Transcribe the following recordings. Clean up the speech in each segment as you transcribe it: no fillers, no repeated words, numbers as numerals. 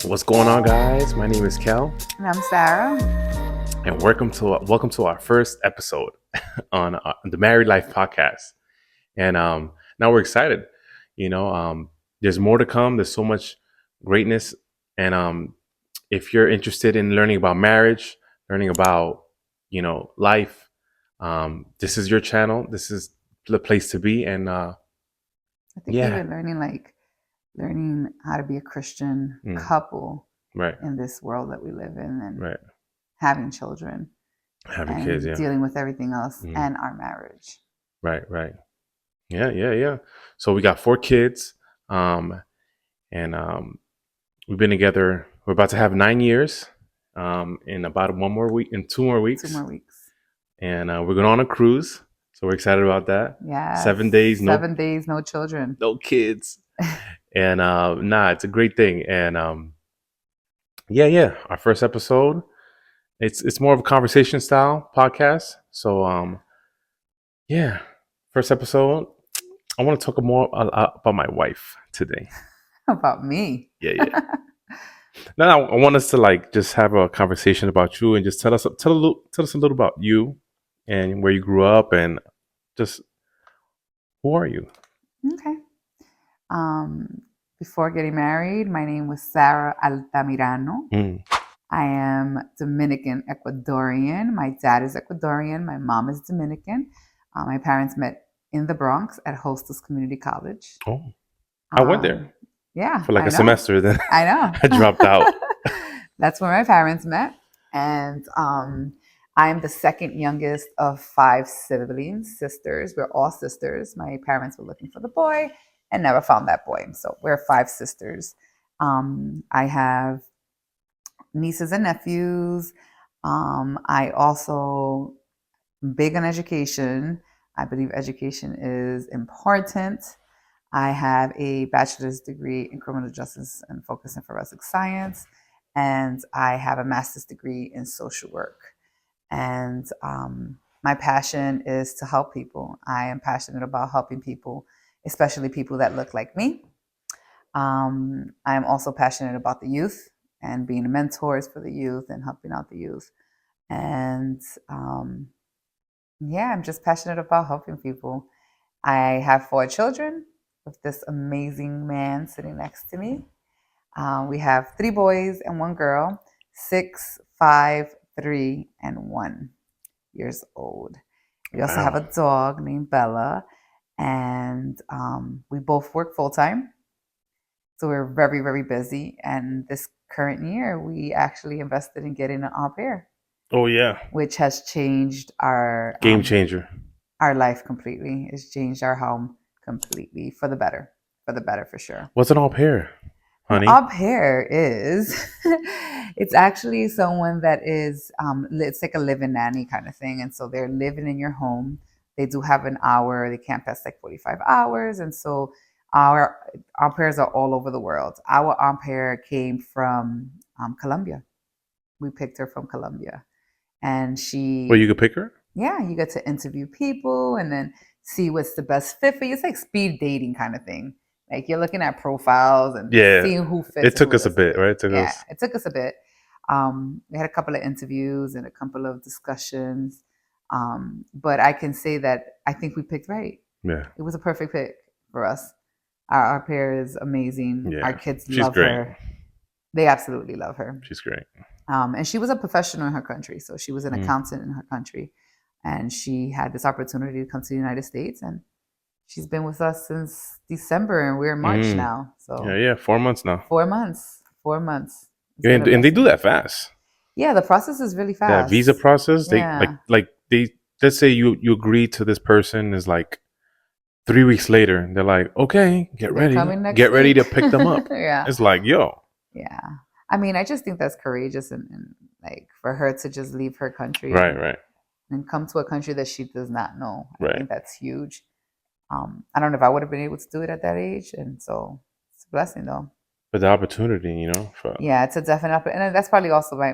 What's going on, guys? My name is Kel, And I'm Sarah. and welcome to our first episode on the Married Life podcast. And now we're excited. There's more to come. There's so much greatness, and if you're interested in learning about marriage, learning about life, this is your channel. This is the place to be. And I think yeah, even learning how to be a Christian couple right, in this world that we live in, and right. having children Having kids, and yeah, dealing with everything else and our marriage. right. Yeah. So we got 4 kids, and we've been together. We're about to have 9 years, in about 1 more week, in 2 more weeks. 2 more weeks. And we're going on a cruise, so we're excited about that. Yeah. 7 days, 7 days, no children, no kids, and it's a great thing. And yeah, our first episode. It's more of a conversation style podcast. So yeah, first episode. I want to talk more about my wife today. About me. Yeah. Now I want us to just have a conversation about you and just tell us a little about you and where you grew up and just who are you? Okay. Before getting married, my name was Sara Altamirano. I am Dominican Ecuadorian. My dad is Ecuadorian. My mom is Dominican. My parents met in the Bronx at Hostess Community College. Oh, I went there. Yeah. For a semester. Then I know. I dropped out. That's where my parents met. And I am the second youngest of 5 siblings, sisters. We're all sisters. My parents were looking for the boy and never found that boy. So we're 5 sisters. I have nieces and nephews. I also am big on education. I believe education is important. I have a bachelor's degree in criminal justice and focus in forensic science, and I have a master's degree in social work. And my passion is to help people. I am passionate about helping people, especially people that look like me. I am also passionate about the youth and being mentors for the youth and helping out the youth. And I'm just passionate about helping people. I have 4 children with this amazing man sitting next to me. We have 3 boys and 1 girl, 6, 5, 3, and 1 years old. We also have a dog named Bella, and we both work full-time. So we're very, very busy. And this current year, we actually invested in getting an au pair. Oh, yeah. Which has changed our... Game changer. Our life completely. It's changed our home completely for the better. For the better, for sure. What's an au pair, honey? An au pair is... it's actually someone that is... it's like a live-in nanny kind of thing. And so they're living in your home. They do have an hour. They can't pass 45 hours. And so... Our au pairs are all over the world. Our au pair came from Colombia. We picked her from Colombia. And she... Well, you could pick her? Yeah, you get to interview people and then see what's the best fit for you. It's like speed dating kind of thing. Like you're looking at profiles and seeing who fits. It took us a bit, right? It took us a bit. We had a couple of interviews and a couple of discussions. But I can say that I think we picked right. Yeah. It was a perfect pick for us. Our pair is amazing. Yeah. Our kids love her. They absolutely love her. She's great. And she was a professional in her country. So she was an accountant in her country. And she had this opportunity to come to the United States. And she's been with us since December. And we're in March now. So yeah, 4 months now. 4 months. 4 months. And they do that fast. Yeah, the process is really fast. Yeah, visa process. They they let's say you agree to this person is 3 weeks later, they're like, okay, get ready to pick them up. Yeah. It's like, yo. Yeah. I mean, I just think that's courageous and for her to just leave her country. Right. And come to a country that she does not know. Right. I think that's huge. I don't know if I would have been able to do it at that age. And so it's a blessing though. But the opportunity, Yeah, it's a definite opportunity. And that's probably also why,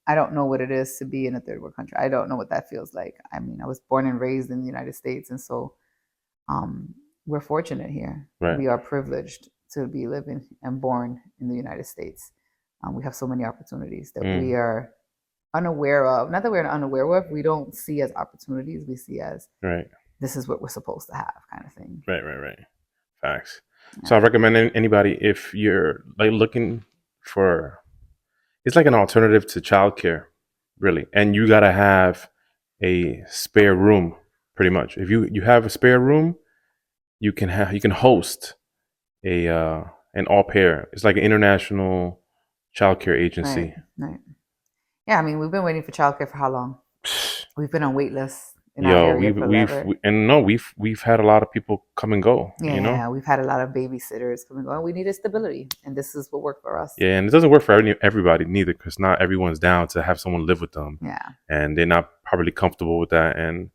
I don't know what it is to be in a third world country. I don't know what that feels like. I mean, I was born and raised in the United States. And so we're fortunate here. Right. We are privileged to be living and born in the United States. We have so many opportunities that we Mm. are unaware of. Not that we're unaware of, we don't see as opportunities. We see as Right. this is what we're supposed to have, kind of thing. Right. Facts. So I Yeah. recommend anybody if you're like looking for, it's like an alternative to childcare, really, and you gotta have a spare room, pretty much. If you have a spare room, you can host a an au pair. It's like an international childcare Right. agency. Right. Yeah. I mean, we've been waiting for childcare for how long? We've been on wait lists in our Yo, area forever. and no, we've had a lot of people come and go. You know, Yeah, we've had a lot of babysitters come and go. We needed stability, and this is what worked for us. yeah, and it doesn't work for everybody neither, because not everyone's down to have someone live with them, Yeah, and they're not probably comfortable with that. And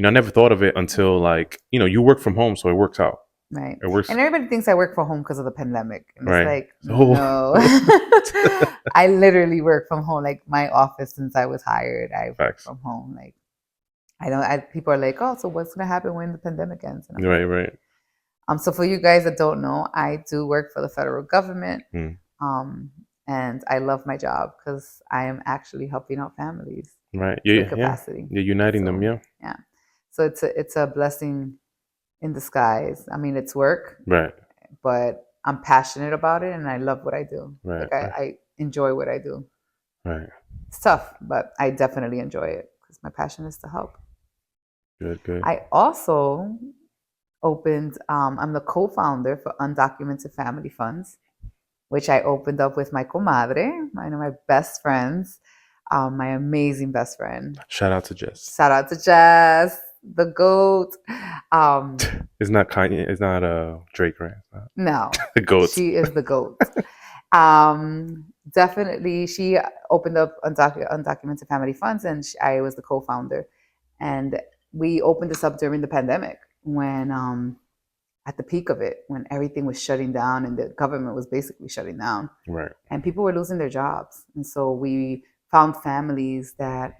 I never thought of it until, like, you work from home, so it works out. right. It works, And everybody thinks I work from home because of the pandemic, and it's right? like, So no. I literally work from home. Like my office, since I was hired, I work facts. from home. Like I don't. People are like, oh, so what's gonna happen when the pandemic ends? And I'm like, Right. so for you guys that don't know, I do work for the federal government. Mm. Um, and I love my job because I am actually helping out families Right. to a Yeah. capacity. You're uniting them. So Yeah. yeah, so it's a blessing in disguise. I mean, it's work, Right. but I'm passionate about it and I love what I do. Right. Like I enjoy what I do. Right. It's tough, but I definitely enjoy it because my passion is to help. Good. I also opened. I'm the co-founder for Undocumented Family Funds, which I opened up with my comadre, one of my best friends, my amazing best friend. Shout out to Jess. Shout out to Jess, the goat. Um, It's not Kanye. It's not Drake, right? It's not no, the goats. she is the goat. Definitely, she opened up Undocumented Family Funds, and I was the co-founder. And we opened this up during the pandemic when, at the peak of it, when everything was shutting down and the government was basically shutting down, Right. and people were losing their jobs. And so we found families that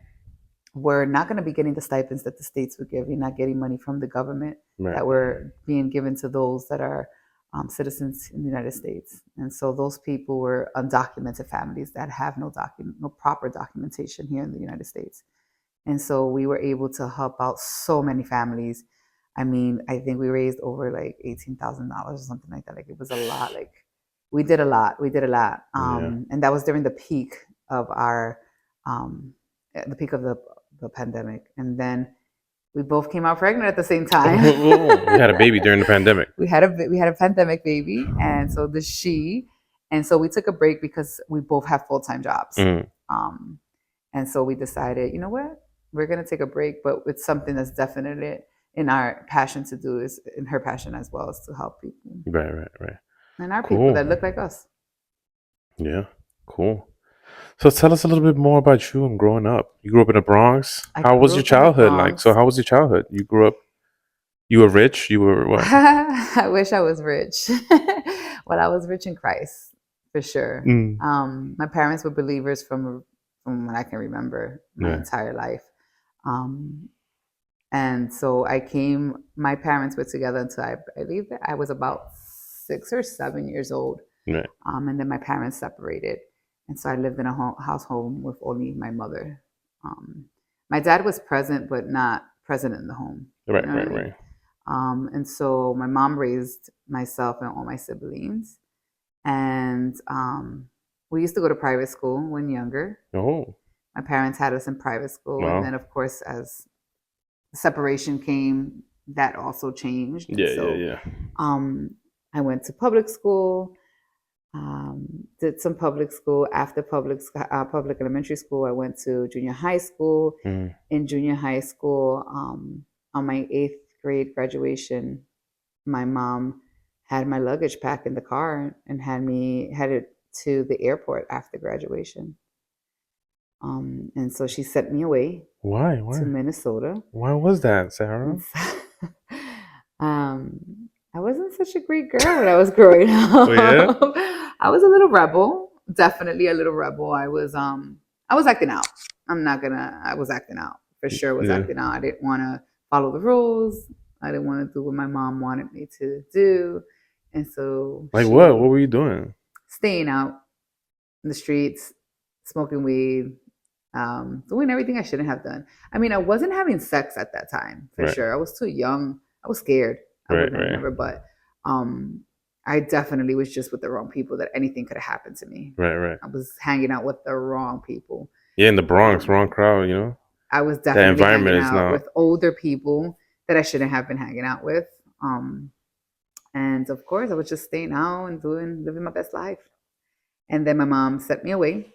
were not going to be getting the stipends that the states were giving, not getting money from the government, Right. that were being given to those that are citizens in the United States. And so those people were undocumented families that have no proper documentation here in the United States. And so we were able to help out so many families. I mean, I think we raised over like $18,000 or something like that. Like it was a lot. Like we did a lot. We did a lot. Yeah. And that was during the peak of our, the peak of the pandemic. And then we both came out pregnant at the same time. We had a baby during the pandemic. We had a pandemic baby, and so the she, and so we took a break because we both have full-time jobs. Mm. And so we decided, you know what, we're gonna take a break, but it's something that's definitely in our passion to do, is in her passion as well, is to help people. Right. And our people Cool. that look like us. Yeah. Cool. So tell us a little bit more about you and growing up. You grew up in the Bronx. I How was grew your up in the childhood like? So Bronx. how was your childhood? You grew up. You were rich. You were what? I wish I was rich. Well, I was rich in Christ, for sure. Mm. My parents were believers from when I can remember my Yeah. entire life. And so my parents were together until I believe that I was about 6 or 7 years old. Right. And then my parents separated. And so I lived in a household with only my mother. My dad was present, but not present in the home. Right. You know what I mean? And so my mom raised myself and all my siblings. And we used to go to private school when younger. Oh. My parents had us in private school. Wow. And then, of course, as separation came, that also changed. And Yeah. I went to public school, did some public school. After public elementary school, I went to junior high school. Mm. In junior high school, on my 8th grade graduation, my mom had my luggage packed in the car and had me headed to the airport after graduation. And so she sent me away Why? to Minnesota. Why was that, Sarah? I wasn't such a great girl when I was growing up. Oh, yeah? I was a little rebel, definitely a little rebel. I was acting out. I was acting out. For sure was Yeah. acting out. I didn't want to follow the rules. I didn't want to do what my mom wanted me to do. And so Like what? What were you doing? staying out, in the streets, smoking weed, doing everything I shouldn't have done. I mean, I wasn't having sex at that time for Right. sure. I was too young. I was scared. I Right. wouldn't have Right. never, but um, I definitely was just with the wrong people. That anything could have happened to me. Right. Right. I was hanging out with the wrong people. Yeah, in the Bronx, Um, wrong crowd. You know, I was that definitely hanging environment is out not. with older people that I shouldn't have been hanging out with. Um, and of course, I was just staying out and living my best life. And then my mom sent me away,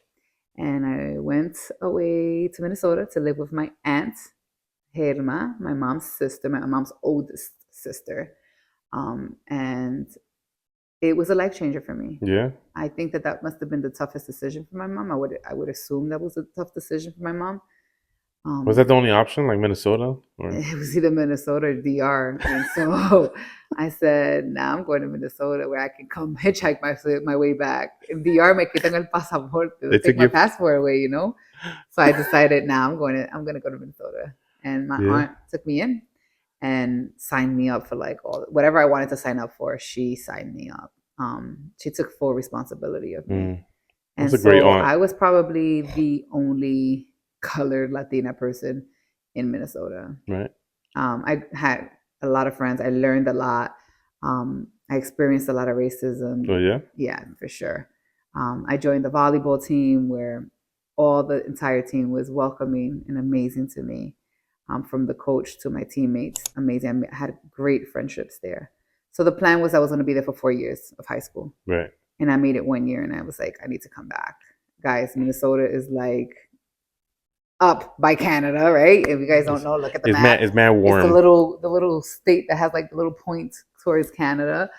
and I went away to Minnesota to live with my aunt, Herma, my mom's sister, my mom's oldest sister. And it was a life changer for me. Yeah. I think that that must have been the toughest decision for my mom. I would assume that was a tough decision for my mom. Was that the Um, only option, like Minnesota, or? it was either Minnesota or DR, and so I said, "Nah, I'm going to Minnesota where I can come hitchhike my way back. In DR, me quitan el pasaporte, they'll They take took my you. passport away, you know." So I decided, "Nah, I'm gonna go to Minnesota." And my Yeah. aunt took me in and signed me up for like all whatever I wanted to sign up for. She signed me up. She took full responsibility of me, Mm. That's and a great so aunt. I was probably the only colored Latina person in Minnesota. Right. I had a lot of friends. I learned a lot. I experienced a lot of racism. Oh yeah. Yeah, for sure. I joined the volleyball team where all the entire team was welcoming and amazing to me, from the coach to my teammates. Amazing. I had great friendships there. So the plan was I was going to be there for 4 years of high school, Right. and I made it one year, and I was like, I need to come back, guys. Minnesota is like up by Canada, right? If you guys don't It's know, look at the it's map. mad. It's mad It's the warm. little state that has like the little point towards Canada.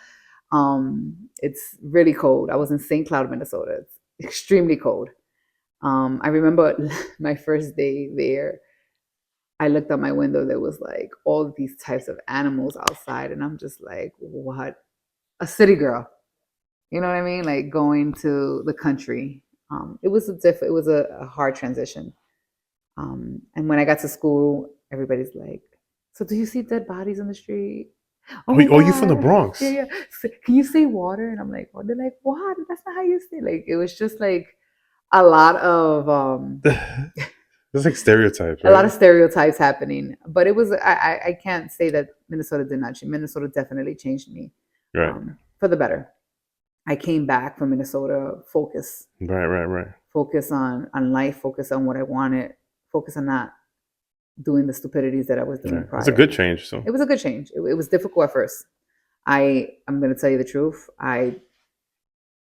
It's really cold. I was in St. Cloud, Minnesota. It's extremely cold. I remember my first day there. I looked out my window. There was like all these types of animals outside, and I'm just like, what? A city girl. You know what I mean? Like going to the country. It was a hard transition. And when I got to school, everybody's like, "So do you see dead bodies in the street? Oh my Oh, you from the God. Yeah, Bronx? yeah. Can you say water?" And I'm like, "Well," they're like, "What? That's not how you say." Like it was just like a lot of It's like stereotypes, a lot of right? stereotypes happening. But it was I can't say that Minnesota did not change. Minnesota definitely changed me, Right. for the better. I came back from Minnesota Right. Right. Right. focus on life, focus on what I wanted, focus on not doing the stupidities that I was doing Right. It's a good prior. change. So. It was a good change. It was difficult at first. I'm going to tell you the truth. I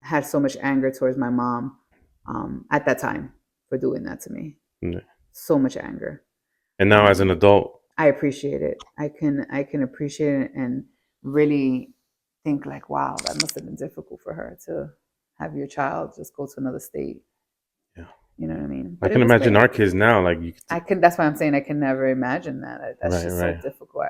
had so much anger towards my mom, at that time for doing that to me. Yeah. So much anger. And now, as an Um, adult, I appreciate it. I can appreciate it and really think like, wow, that must have been difficult for her to have your child just go to another state. yeah, You know what I mean? I But it can was imagine great. our kids now. Like you, I can. That's why I'm saying I can never imagine that. That's right, just so right. difficult.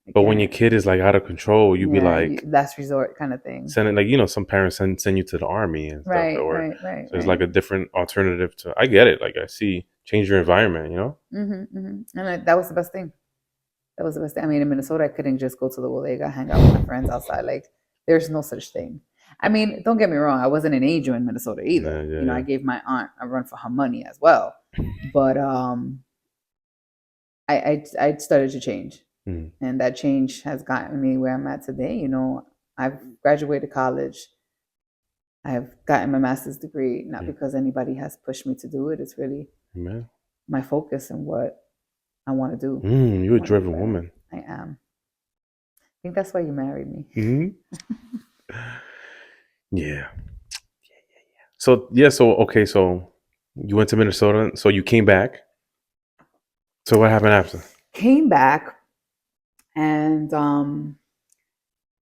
I But when your can't. kid is like out of control, you be Yeah, like last resort kind of thing. sending, like some parents send you to the army and stuff, Right, or right, right, so it's like right. a different alternative to. I get it. Like I see, change your environment. And that was the best thing. That was the best thing. I mean, in Minnesota, I couldn't just go to the bodega, hang out with my friends outside. Like, there's no such thing. I mean, don't get me wrong. I wasn't an age in Minnesota Yeah, either. yeah, I yeah. gave my aunt a run for her money as well. But I started to change, Mm, and that change has gotten me where I'm at today. I've graduated college. I've gotten my master's degree, not mm, because anybody has pushed me to do it. It's really man. my focus and what I want to do. You I a want to do driven better. woman. I am. I think that's why you married me. Hmm. Yeah. So yeah. So okay. So you went to Minnesota. So you came back. So what happened after? Came back, and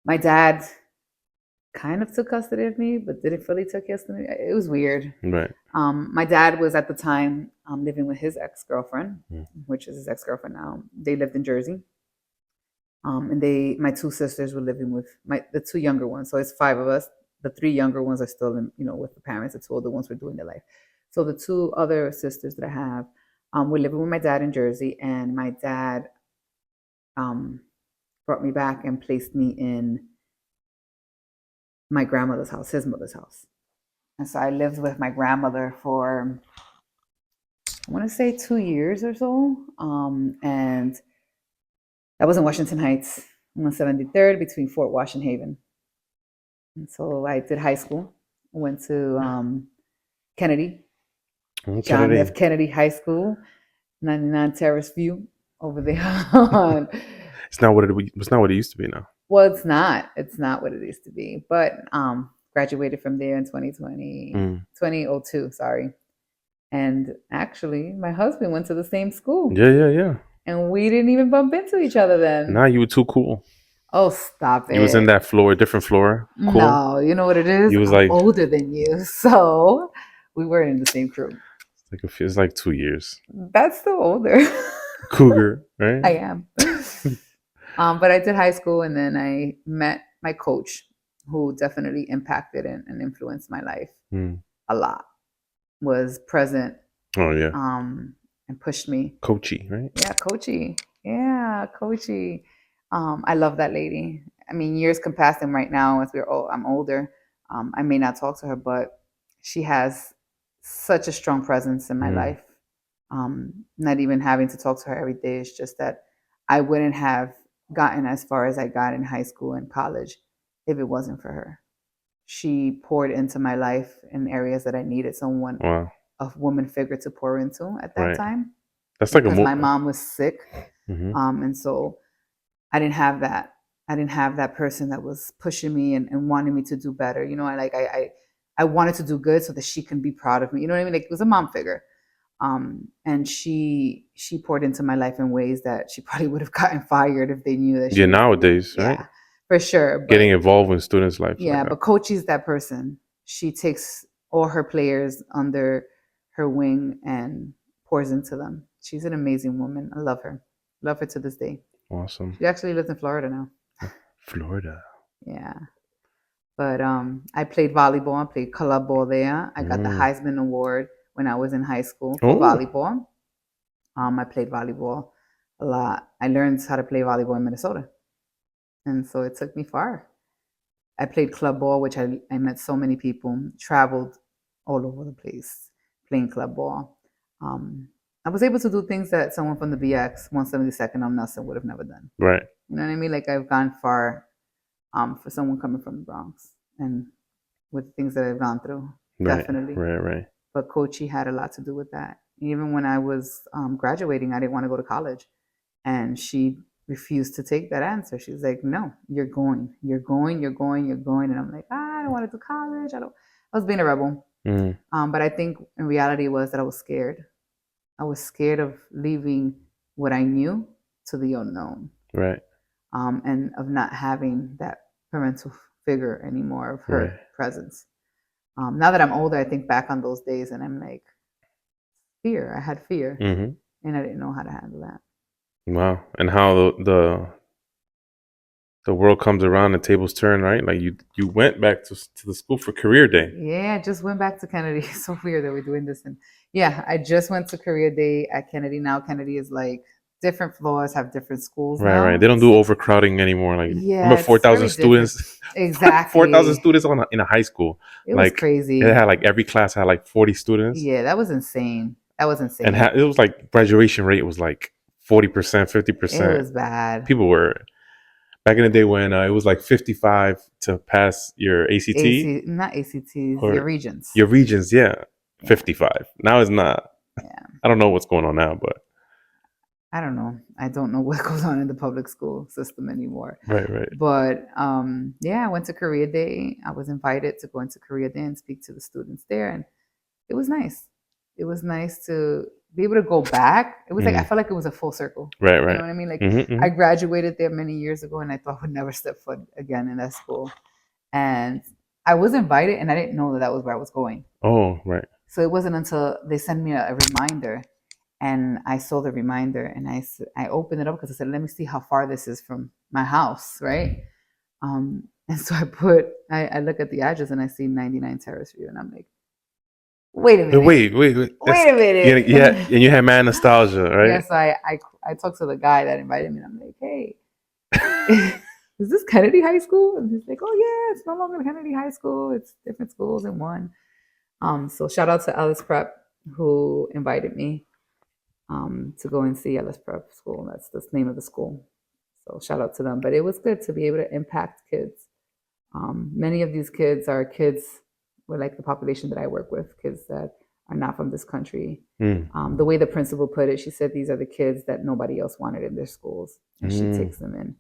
my dad kind of took custody of me, but didn't fully take custody. It was weird. Right. My dad was at the time living with his ex girlfriend, Mm, which is his ex girlfriend now. They lived in Jersey. And my two sisters were living with the two younger ones. So it's five of us. The three younger ones are still with the parents. The two older ones were doing their life. So the two other sisters that I have, were living with my dad in Jersey, and my dad um, brought me back and placed me in my grandmother's house, his mother's house. And so I lived with my grandmother for, I want to say 2 years or so. And that was in Washington Heights on 73rd between Fort Wash and Haven. And so I did high school. I went to Kennedy, John Okay. F. Kennedy High School, 99 Terrace View over there on. It's not what it used to be now. Well, it's not. It's not what it used to be. But graduated from there in 2020, Mm. 2002, sorry. And actually, my husband went to the same school. Yeah, yeah, yeah. And we didn't even bump into each other Nah, then. you were too cool. Oh, stop You was in it. that floor, different floor. Cool. No, you know what it is? You was I'm like older than you. So we were in the same crew. it's like 2 years. That's still older. Cougar, right? I am. But I did high school and then I met my coach, who definitely impacted and influenced my life Mm. a lot, was present Oh yeah. and pushed me. Coachy, right? Yeah, coachy. Yeah, coachy. I love that lady. I mean, years can pass, and right now, as I'm older, I may not talk to her, but she has such a strong presence in my Mm. life. Not even having to talk to her every day. It's just that I wouldn't have gotten as far as I got in high school and college if it wasn't for her. She poured into my life in areas that I needed someone, Wow. a woman figure to pour into at that Right. time, That's like a because my mom was sick. Mm-hmm. And so I didn't have that. I didn't have that person that was pushing me and wanting me to do better. You know, I wanted to do good so that she can be proud of me. You know what I mean? Like, it was a mom figure. And she poured into my life in ways that she probably would have gotten fired if they knew that she Yeah, was. nowadays, right? Yeah, for sure. Getting But involved in students' lives like yeah, that. but Coachy's that person. She takes all her players under her wing and pours into them. She's an amazing woman. I love her. Love her to this day. Awesome. She actually lives in Florida now. Florida. Yeah. But I played volleyball. I played club ball there. I got the Mm. Heisman Award when I was in high school for Oh, volleyball. I played volleyball a lot. I learned how to play volleyball in Minnesota. And so it took me far. I played club ball, which I met so many people, traveled all over the place playing club ball. Um, I was able to do things that someone from the BX, 172nd on Nelson, would have never done. right. You know what I mean? Like, I've gone far for someone coming from the Bronx and with the things that I've gone through, Right. definitely. Right. Right. But Coachy had a lot to do with that. Even when I was graduating, I didn't want to go to college. And she refused to take that answer. She was like, no, you're going, you're going, you're going, you're going. And I'm like, I don't want to do college. I was being a rebel. Mm. But I think in reality was that I was scared. I was scared of leaving what I knew to the unknown, Right. and of not having that parental figure anymore, of Right. her presence. Now that I'm older, I think back on those days and I'm like, fear. I had fear Mm-hmm. and I didn't know how to handle that. Wow. And how the world comes around and tables turn, right? Like you went back to the school for career day. Yeah, I just went back to Kennedy. It's so weird that we're doing this. And yeah, I just went to career day at Kennedy. Now Kennedy is like different floors have different schools Right, right. now. They don't do overcrowding anymore. Like Yeah, remember four it's thousand very different. students, 4,000 Exactly. students in a high school. It was Like it crazy. had like every class had like 40 students, Yeah, that was insane. That was and insane. it was like graduation rate was like 40%, fifty It percent. was bad. People were back in the day when it was like 55 to pass your ACT Not ACTs, or your regions. your regions. Yeah, Yeah, 55. Now it's not. yeah. I don't know what's going on now, but I don't know. I don't know what goes on in the public school system anymore. right, right. But yeah, I went to Korea Day. I was invited to go into Korea Day and speak to the students there, and it was nice. It was nice to be able to go back. It was like I Mm. felt like it was a full circle. Right, You know right. what I mean? Like, Mm-hmm, I mm-hmm. graduated there many years ago, and I thought I would never step foot again in that school. And I was invited, and I didn't know that that was where I was going. Oh, right. So it wasn't until they sent me a reminder, and I saw the reminder, and I opened it up because I said, "Let me see how far this is from my house," right? And so I look at the address and I see 99 Terrace View, and I'm like, wait a minute, Wait. That's wait a yeah, yeah. minute. And you had mad nostalgia, right? Yes, I talked to the guy that invited me, and I'm like, hey, is this Kennedy High School? And he's like, oh yeah, it's no longer Kennedy High School. It's different schools in one. So shout out to Ellis Prep who invited me to go and see Ellis Prep School. That's the name of the school. So shout out to them. But it was good to be able to impact kids. Many of these kids are kids with like the population that I work with, kids that are not from this country. Mm. The way the principal put it, she said these are the kids that nobody else wanted in their schools, and she Mm. takes them in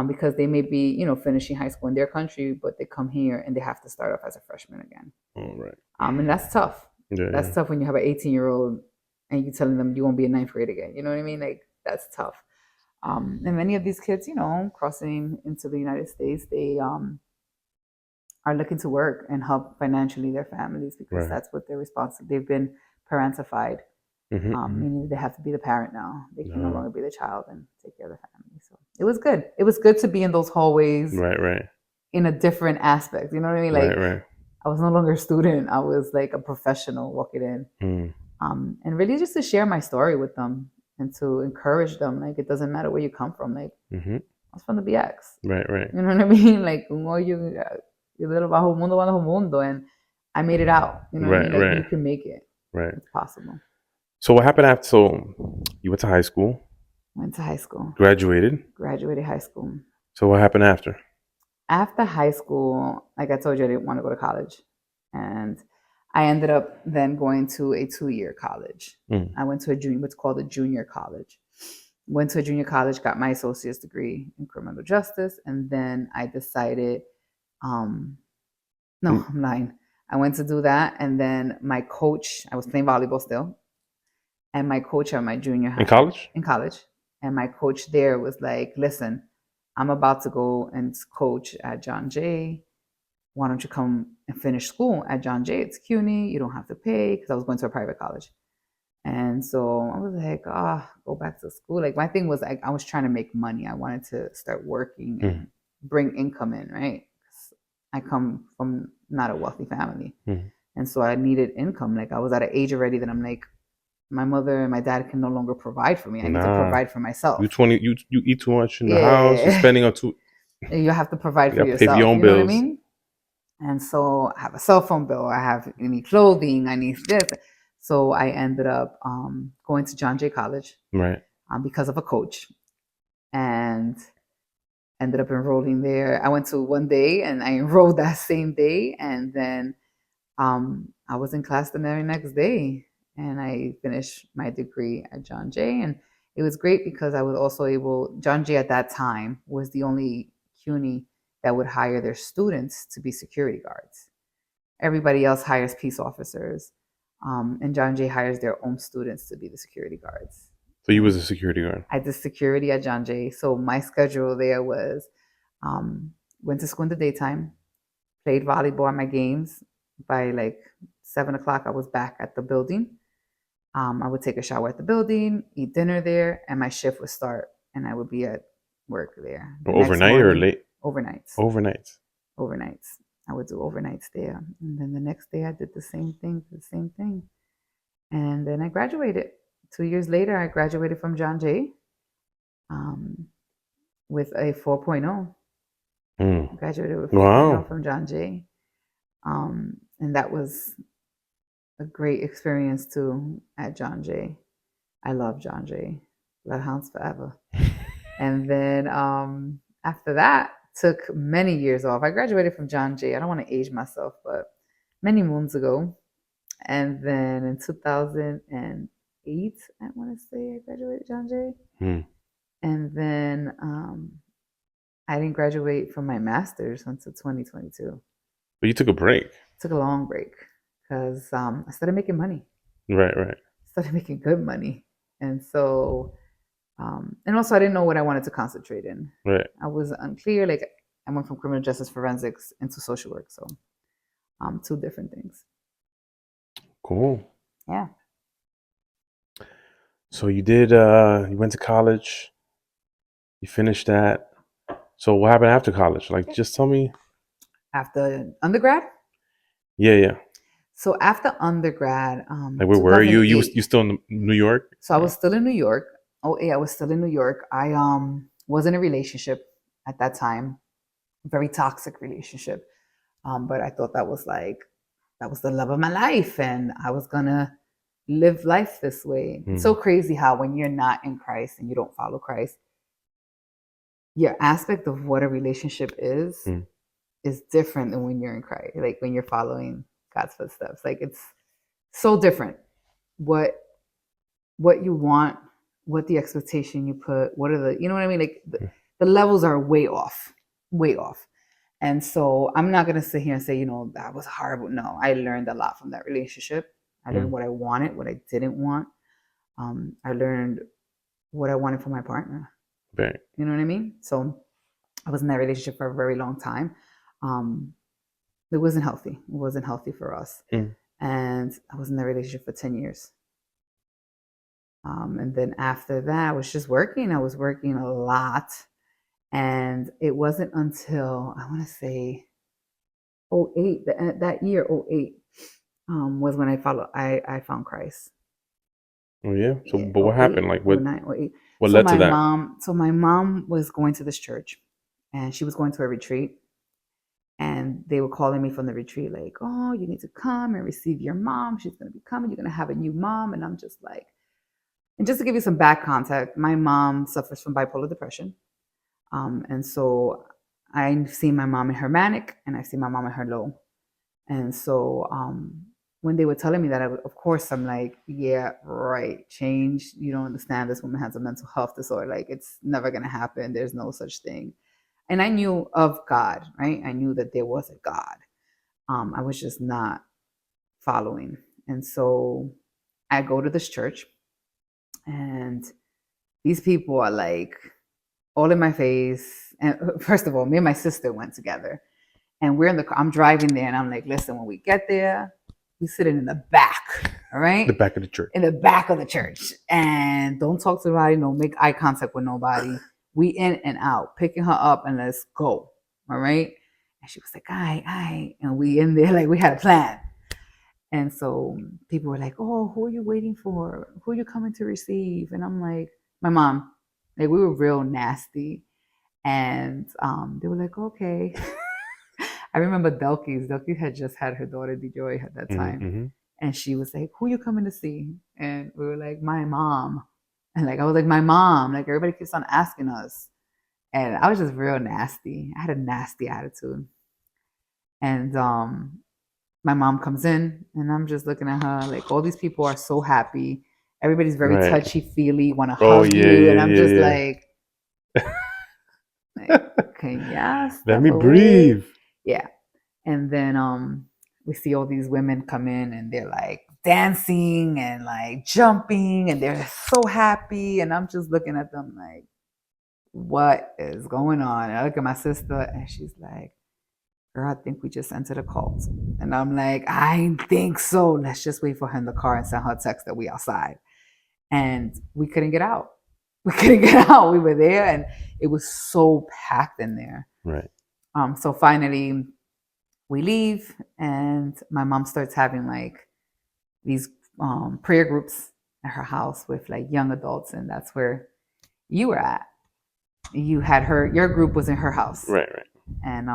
because they may be, finishing high school in their country, but they come here and they have to start off as a freshman again. All right. And that's tough. Yeah, That's yeah. tough when you have an 18-year-old and you're telling them you won't be in ninth grade again. You know what I mean? Like that's tough. And many of these kids, crossing into the United States, they are looking to work and help financially their families because Right. that's what they're responsible. They've been parentified, Mm-hmm, mm-hmm. meaning they have to be the parent now. They can no No. longer be the child and take care of the family. So it was good. It was good to be in those hallways Right, right, in a different aspect. You know what I mean? right, Like right. I was no longer a student. I was like a professional walking in, Mm. and really just to share my story with them and to encourage them. Like it doesn't matter where you come from. Like Mm-hmm. I was from the BX. Right, right, You know what I mean? Like you little bajo mundo, bajo mundo, and I made it out. You know what I right, mean? Like right, you can make it. right. It's possible. So what happened after? So you went to high school, Went to high school, graduated. graduated high school. So what happened after? After high school, like I told you, I didn't want to go to college. And I ended up then going to a 2 year college. Mm. I went to what's called a junior college. Went to a junior college, got my associate's degree in criminal justice, and then I decided, um, no, In, I'm lying. I went to do that, and then my coach, I was playing volleyball still, and my coach at my junior in high college? in college, and my coach there was like, "Listen, I'm about to go and coach at John Jay. Why don't you come and finish school at John Jay? It's CUNY. You don't have to pay because I was going to a private college." And so I was like, go back to school. Like my thing was like I was trying to make money. I wanted to start working Mm. and bring income in, right? 'Cause I come from not a wealthy family. Mm. And so I needed income. Like I was at an age already that I'm like, my mother and my dad can no longer provide for me. I need to Nah, provide for you myself. 20. You eat too much in the house. You're Yeah. spending on too. You have to provide You for got to pay for your yourself. own You know what I bills. mean? And so I have a cell phone bill. I need clothing. I need this. So I ended up going to John Jay College Right. because of a coach and ended up enrolling there. I went to one day and I enrolled that same day. And then I was in class the very next day and I finished my degree at John Jay. And it was great because I was also able, John Jay at that time was the only CUNY that would hire their students to be security guards. Everybody else hires peace officers. And John Jay hires their own students to be the security guards. So you was And a security guard. I did security at John Jay. So my schedule there was um, went to school in the daytime, played volleyball at my games. By like 7 o'clock, I was back at the building. I would take a shower at the building, eat dinner there, and my shift would start, and I would be at work there the Or next overnight or morning. late? Overnights, Overnights. overnights. I would do overnights there, and then the next day I did the same thing, and then I graduated. 2 years later, I graduated from John Jay um, with a 4.0. Mm. Graduated with 4.0 Wow. from John Jay. And that was a great experience too at John Jay. I love John Jay. Bloodhounds forever. And then after that, took many years off. I graduated from John Jay. I don't want to age myself, but many moons ago. And then in 2008, I want to say I graduated John Jay. Mm. And then I didn't graduate from my master's until 2022. But you took a break. Took a long break because I started making money. Right, right, Started making good money, and so and also I didn't know what I wanted to concentrate in. right. I was unclear. Like I went from criminal justice forensics into social work, so two different things. Cool. Yeah. So you went to college, you finished that. So what happened after college? Like just tell me. After undergrad. Yeah, yeah. So after undergrad, Like where are you? You 2008. still in New York? So I was still in New York. Oh yeah, I was still in New York. I was in a relationship at that time, very toxic relationship. But I thought that was like that was the love of my life, and I was gonna live life this way. It's so Mm. crazy how when you're not in Christ and you don't follow Christ, your aspect of what a relationship Mm. is different than when you're in Christ, like when you're following God's footsteps. Like it's so different. What what you want, what the expectation you put, what are the, you know what I mean? Like the levels are way off, way off. And so I'm not going to sit here and say, that was horrible. No, I learned a lot from that relationship. I learned Mm. what I wanted, what I didn't want. I learned what I wanted from my partner. Very. You know what I mean? So I was in that relationship for a very long time. Um, it wasn't healthy. It wasn't healthy for us. Mm. And I was in that relationship for 10 years. And then after that, I was just working. I was working a lot. And it wasn't until, I want to say, '08, that year, '08, was when I found Christ. Oh yeah. So, Yeah, but what happened? '08, Like, '09, '08. what So led to my that? mom, so my mom was going to this church, and she was going to a retreat, and they were calling me from the retreat, like, oh, you need to come and receive your mom. She's going to be coming. You're going to have a new mom. And I'm just like, and just to give you some back context, my mom suffers from bipolar depression. And so I've seen my mom in her manic, and I've seen my mom in her low. And so when they were telling me that, of course, I'm like, yeah, right. Change. You don't understand. This woman has a mental health disorder. Like, it's never going to happen. There's no such thing. And I knew of God, right? I knew that there was a God. I was just not following. And so I go to this church, and these people are like all in my face. And first of all, me and my sister went together, and we're in the car. I'm driving there, and I'm like, listen, when we get there, we sitting in the back, all The right? back of the church. In the back of the church. And don't talk to nobody, no make eye contact with nobody. We in and out, picking her up, and let's go. All right. And she was like, aye. And we in there, like we had a plan. And so people were like, oh, who are you waiting for? Who are you coming to receive? And I'm like, my mom. Like we were real nasty. And they were like, okay. I remember Delkis. Delkis had just had her daughter DeJoy at that time. Mm-hmm. And she was like, who are you coming to see? And we were like, my mom. And like I was like, my mom. Like everybody keeps on asking us. And I was just real nasty. I had a nasty attitude. And my mom comes in, and I'm just looking at her like all these people are so happy. Everybody's very Right. touchy feely, want to Oh hug yeah, you. And yeah, I'm yeah, just yeah. like, can y'all Let step me away? breathe. Yeah. And then we see all these women come in, and they're like dancing and like jumping, and they're so happy. And I'm just looking at them like, what is going on? And I look at my sister, and she's like, girl, I think we just entered a cult. And I'm like, I think so. Let's just wait for her in the car and send her a text that we outside. And we couldn't get out. We couldn't get out. We were there, and it was so packed in there. Right. So finally we leave, and my mom starts having like these prayer groups at her house with like young adults, and that's where you were at. You had your group was in her house, Right. Right. and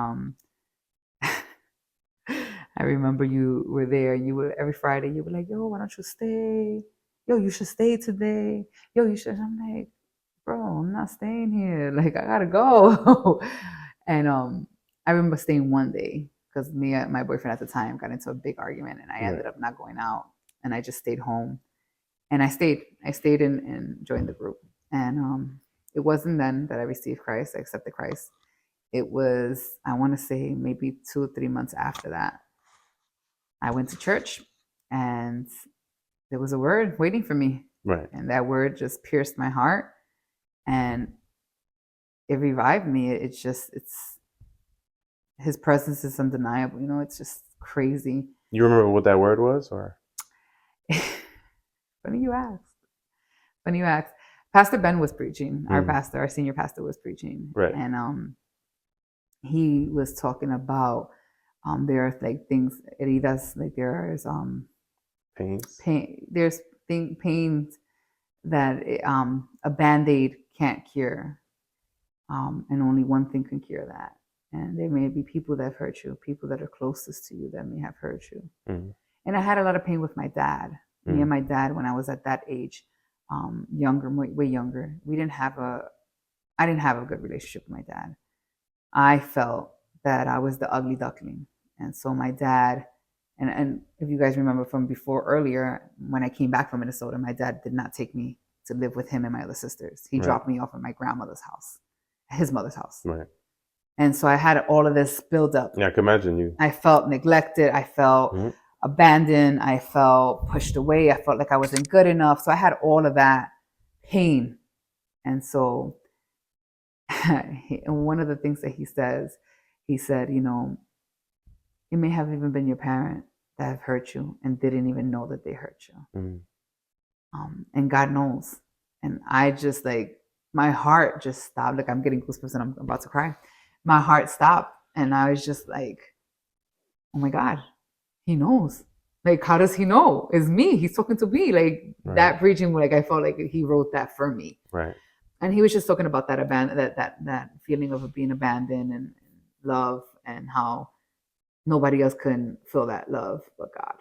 I remember you were there. You were every Friday. You were like, "Yo, why don't you stay? Yo, you should stay today. Yo, you should." I'm like, "Bro, I'm not staying here. Like, I gotta go." And I remember staying one day because me and my boyfriend at the time got into a big argument, and I Right. ended up not going out, and I just stayed home. And I stayed. I stayed and joined the group. And it wasn't then that I received Christ. I accepted Christ. It was, I want to say, maybe 2 or 3 months after that. I went to church, and there was a word waiting for me. Right. And that word just pierced my heart, and it revived me. It's his presence is undeniable. It's just crazy. You remember what that word was, or? Funny you asked. Funny you asked. Pastor Ben was preaching. Our Mm. pastor, our senior pastor, was preaching, Right. and he was talking about there are like things heridas, like there's Pains. pain. There's pains that a band-aid can't cure, and only one thing can cure that, And there may be people that have hurt you, people that are closest to you that may have hurt you. Mm-hmm. And I had a lot of pain with my dad. Me and my dad, when I was at that age, younger, way younger, I didn't have a good relationship with my dad. I felt that I was the ugly duckling. And so my dad, and if you guys remember from before earlier, when I came back from Minnesota, my dad did not take me to live with him and my other sisters. He dropped me off at my grandmother's house, his mother's house. Right. And so I had all of this build up. Yeah, I can imagine you. I felt neglected. I felt abandoned. I felt pushed away. I felt like I wasn't good enough. So I had all of that pain. And so and one of the things that he said, it may have even been your parent that have hurt you and didn't even know that they hurt you. And God knows. And I just my heart just stopped. Like I'm getting goosebumps and I'm about to cry. My heart stopped. And I was just like, oh my God, he knows. Like, how does he know? It's me. He's talking to me. Like that preaching, like I felt like he wrote that for me. Right. And he was just talking about that that feeling of being abandoned and love, and how nobody else can feel that love but God.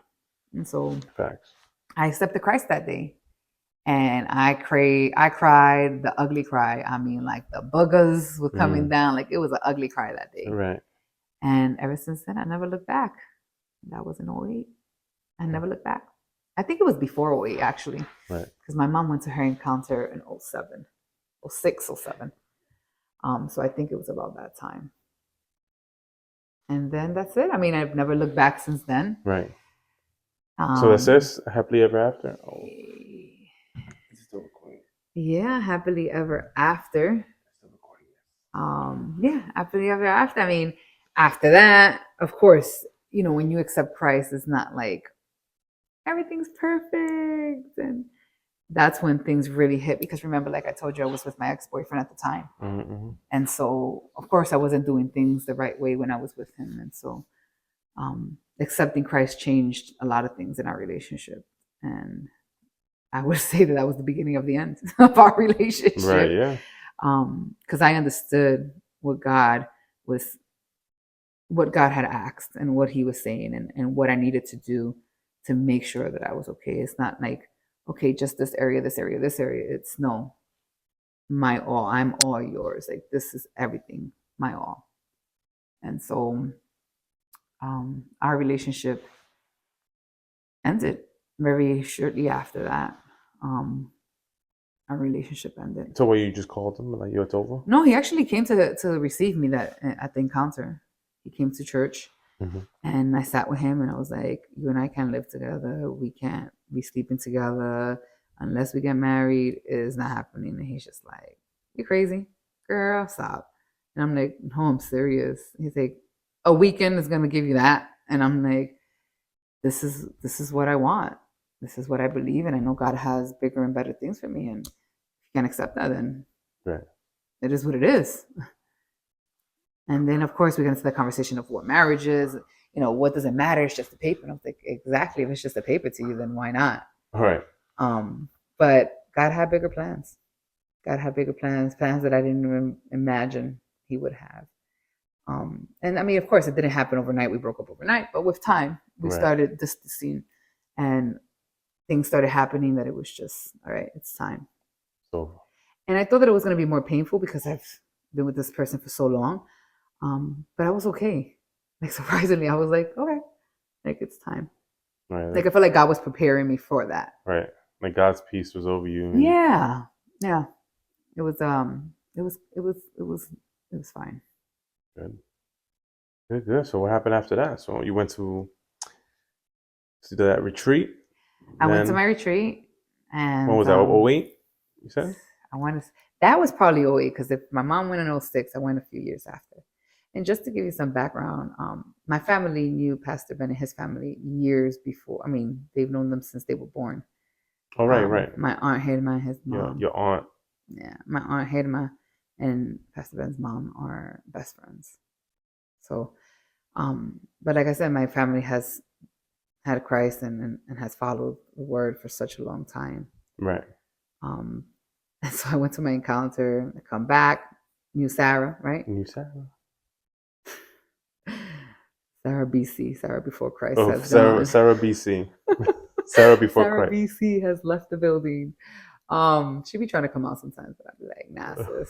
And so Facts. I accepted Christ that day. And I cried the ugly cry. I mean, like the boogers were coming down. Like it was an ugly cry that day. Right. And ever since then, I never looked back. That was in 08. I never looked back. I think it was before 08, actually. Right. Because my mom went to her encounter in 07, 06, 07. So I think it was about that time. And then that's it. I mean, I've never looked back since then. Right. So it says happily ever after. Oh. Yeah, happily ever after. Yeah, happily ever after. I mean, after that, of course, when you accept Christ, it's not like everything's perfect. And that's when things really hit. Because remember, like I told you, I was with my ex-boyfriend at the time. And so, of course, I wasn't doing things the right way when I was with him. And so accepting Christ changed a lot of things in our relationship. And I would say that was the beginning of the end of our relationship. Right, yeah. Because I understood what God had asked and what he was saying, and what I needed to do to make sure that I was okay. It's not like, okay, just this area, this area, this area. It's no, my all. I'm all yours. Like this is everything, my all. And so our relationship ended very shortly after that. Our relationship ended. So what, you just called him like it's over? No, he actually came to receive me at the encounter. He came to church, and I sat with him, and I was like, "You and I can't live together. We can't be sleeping together unless we get married. It is not happening." And he's just like, "You crazy, girl? Stop." And I'm like, "No, I'm serious." He's like, "A weekend is gonna give you that," and I'm like, "This is what I want. This is what I believe, and I know God has bigger and better things for me. And if you can't accept that, then it is what it is." And then, of course, we got into the conversation of what marriage is. What does it matter? It's just a paper. And I was like, exactly. If it's just a paper to you, then why not? All right. But God had bigger plans. God had bigger plans that I didn't even imagine he would have. And I mean, of course, it didn't happen overnight. We broke up overnight, but with time, we started distancing, and things started happening that it was just, all right, it's time. So, and I thought that it was going to be more painful because I've been with this person for so long. But I was okay. Like, surprisingly, I was like, okay, like it's time. Right. Like I felt like God was preparing me for that. Right. Like God's peace was over you. Yeah. Yeah. It was fine. Good. Good. So what happened after that? So you went to that retreat? I went to my retreat. And when was that? 08, you said? That was probably 08, because if my mom went in 06, I went a few years after. And just to give you some background, my family knew Pastor Ben and his family years before. I mean, they've known them since they were born. Oh, right. My aunt Hedma, his mom. Your aunt. Yeah, my aunt Hedma and Pastor Ben's mom are best friends. So, but like I said, my family has had Christ and has followed the word for such a long time. Right. And so I went to my encounter. I come back, knew Sarah, right? Knew Sarah. Sarah BC, Sarah before Christ Oh, has Sarah, gone. Sarah BC, Sarah before Sarah Christ. BC has left the building. She be trying to come out sometimes, but I'd be like, nah, sis,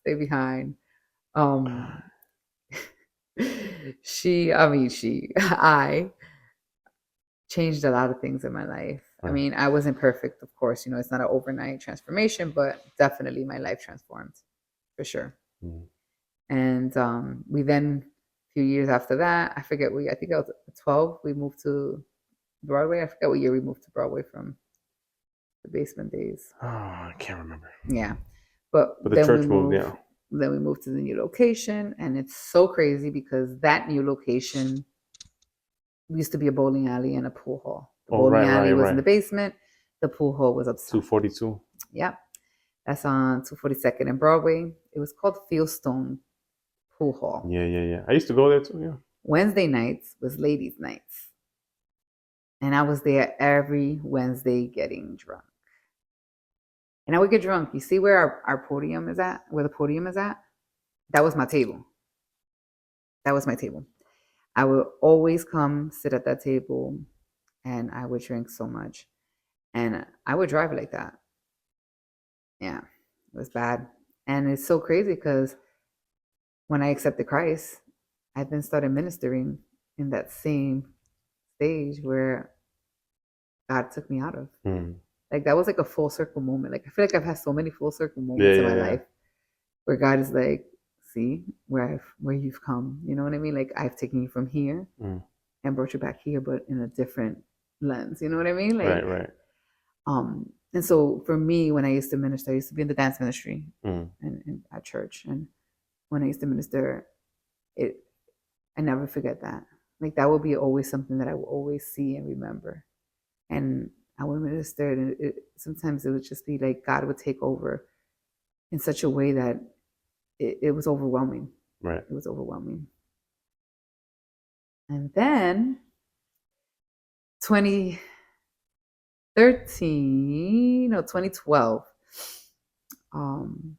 stay behind. Um, I changed a lot of things in my life. I Right. mean, I wasn't perfect, of course. You know, it's not an overnight transformation, but definitely my life transformed for sure. Mm. And we then, a few years after that, I think I was 12. We moved to Broadway. I forget what year we moved to Broadway from the basement days. Oh, I can't remember. Yeah, but But the church moved, yeah. then we moved to the new location, and it's so crazy because that new location used to be a bowling alley and a pool hall. The Oh, bowling right, alley right, was in the right. basement. The pool hall was upstairs. 242. Yep, that's on 242nd and Broadway. It was called Fieldstone Pool Hall. Yeah, yeah, yeah. I used to go there too. Yeah. Wednesday nights was ladies' nights, and I was there every Wednesday getting drunk. And I would get drunk. You see where our podium is at? Where the podium is at? That was my table. That was my table. I would always come sit at that table and I would drink so much. And I would drive like that. Yeah, it was bad. And it's so crazy because when I accepted Christ, I then started ministering in that same stage where God took me out of. Mm. Like that was like a full circle moment. Like I feel like I've had so many full circle Yeah, moments in yeah, my yeah. life where God is like, see where you've come. You know what I mean? Like I've taken you from here Mm. and brought you back here, but in a different lens. You know what I mean? Right, Like, right. and so for me, when I used to minister, I used to be in the dance ministry Mm. and at church. And when I used to minister, it I never forget that. Like that will be always something that I will always see and remember. And I would minister, and sometimes it would just be like God would take over in such a way that it was overwhelming. Right. It was overwhelming. And then 2013, no, 2012, um,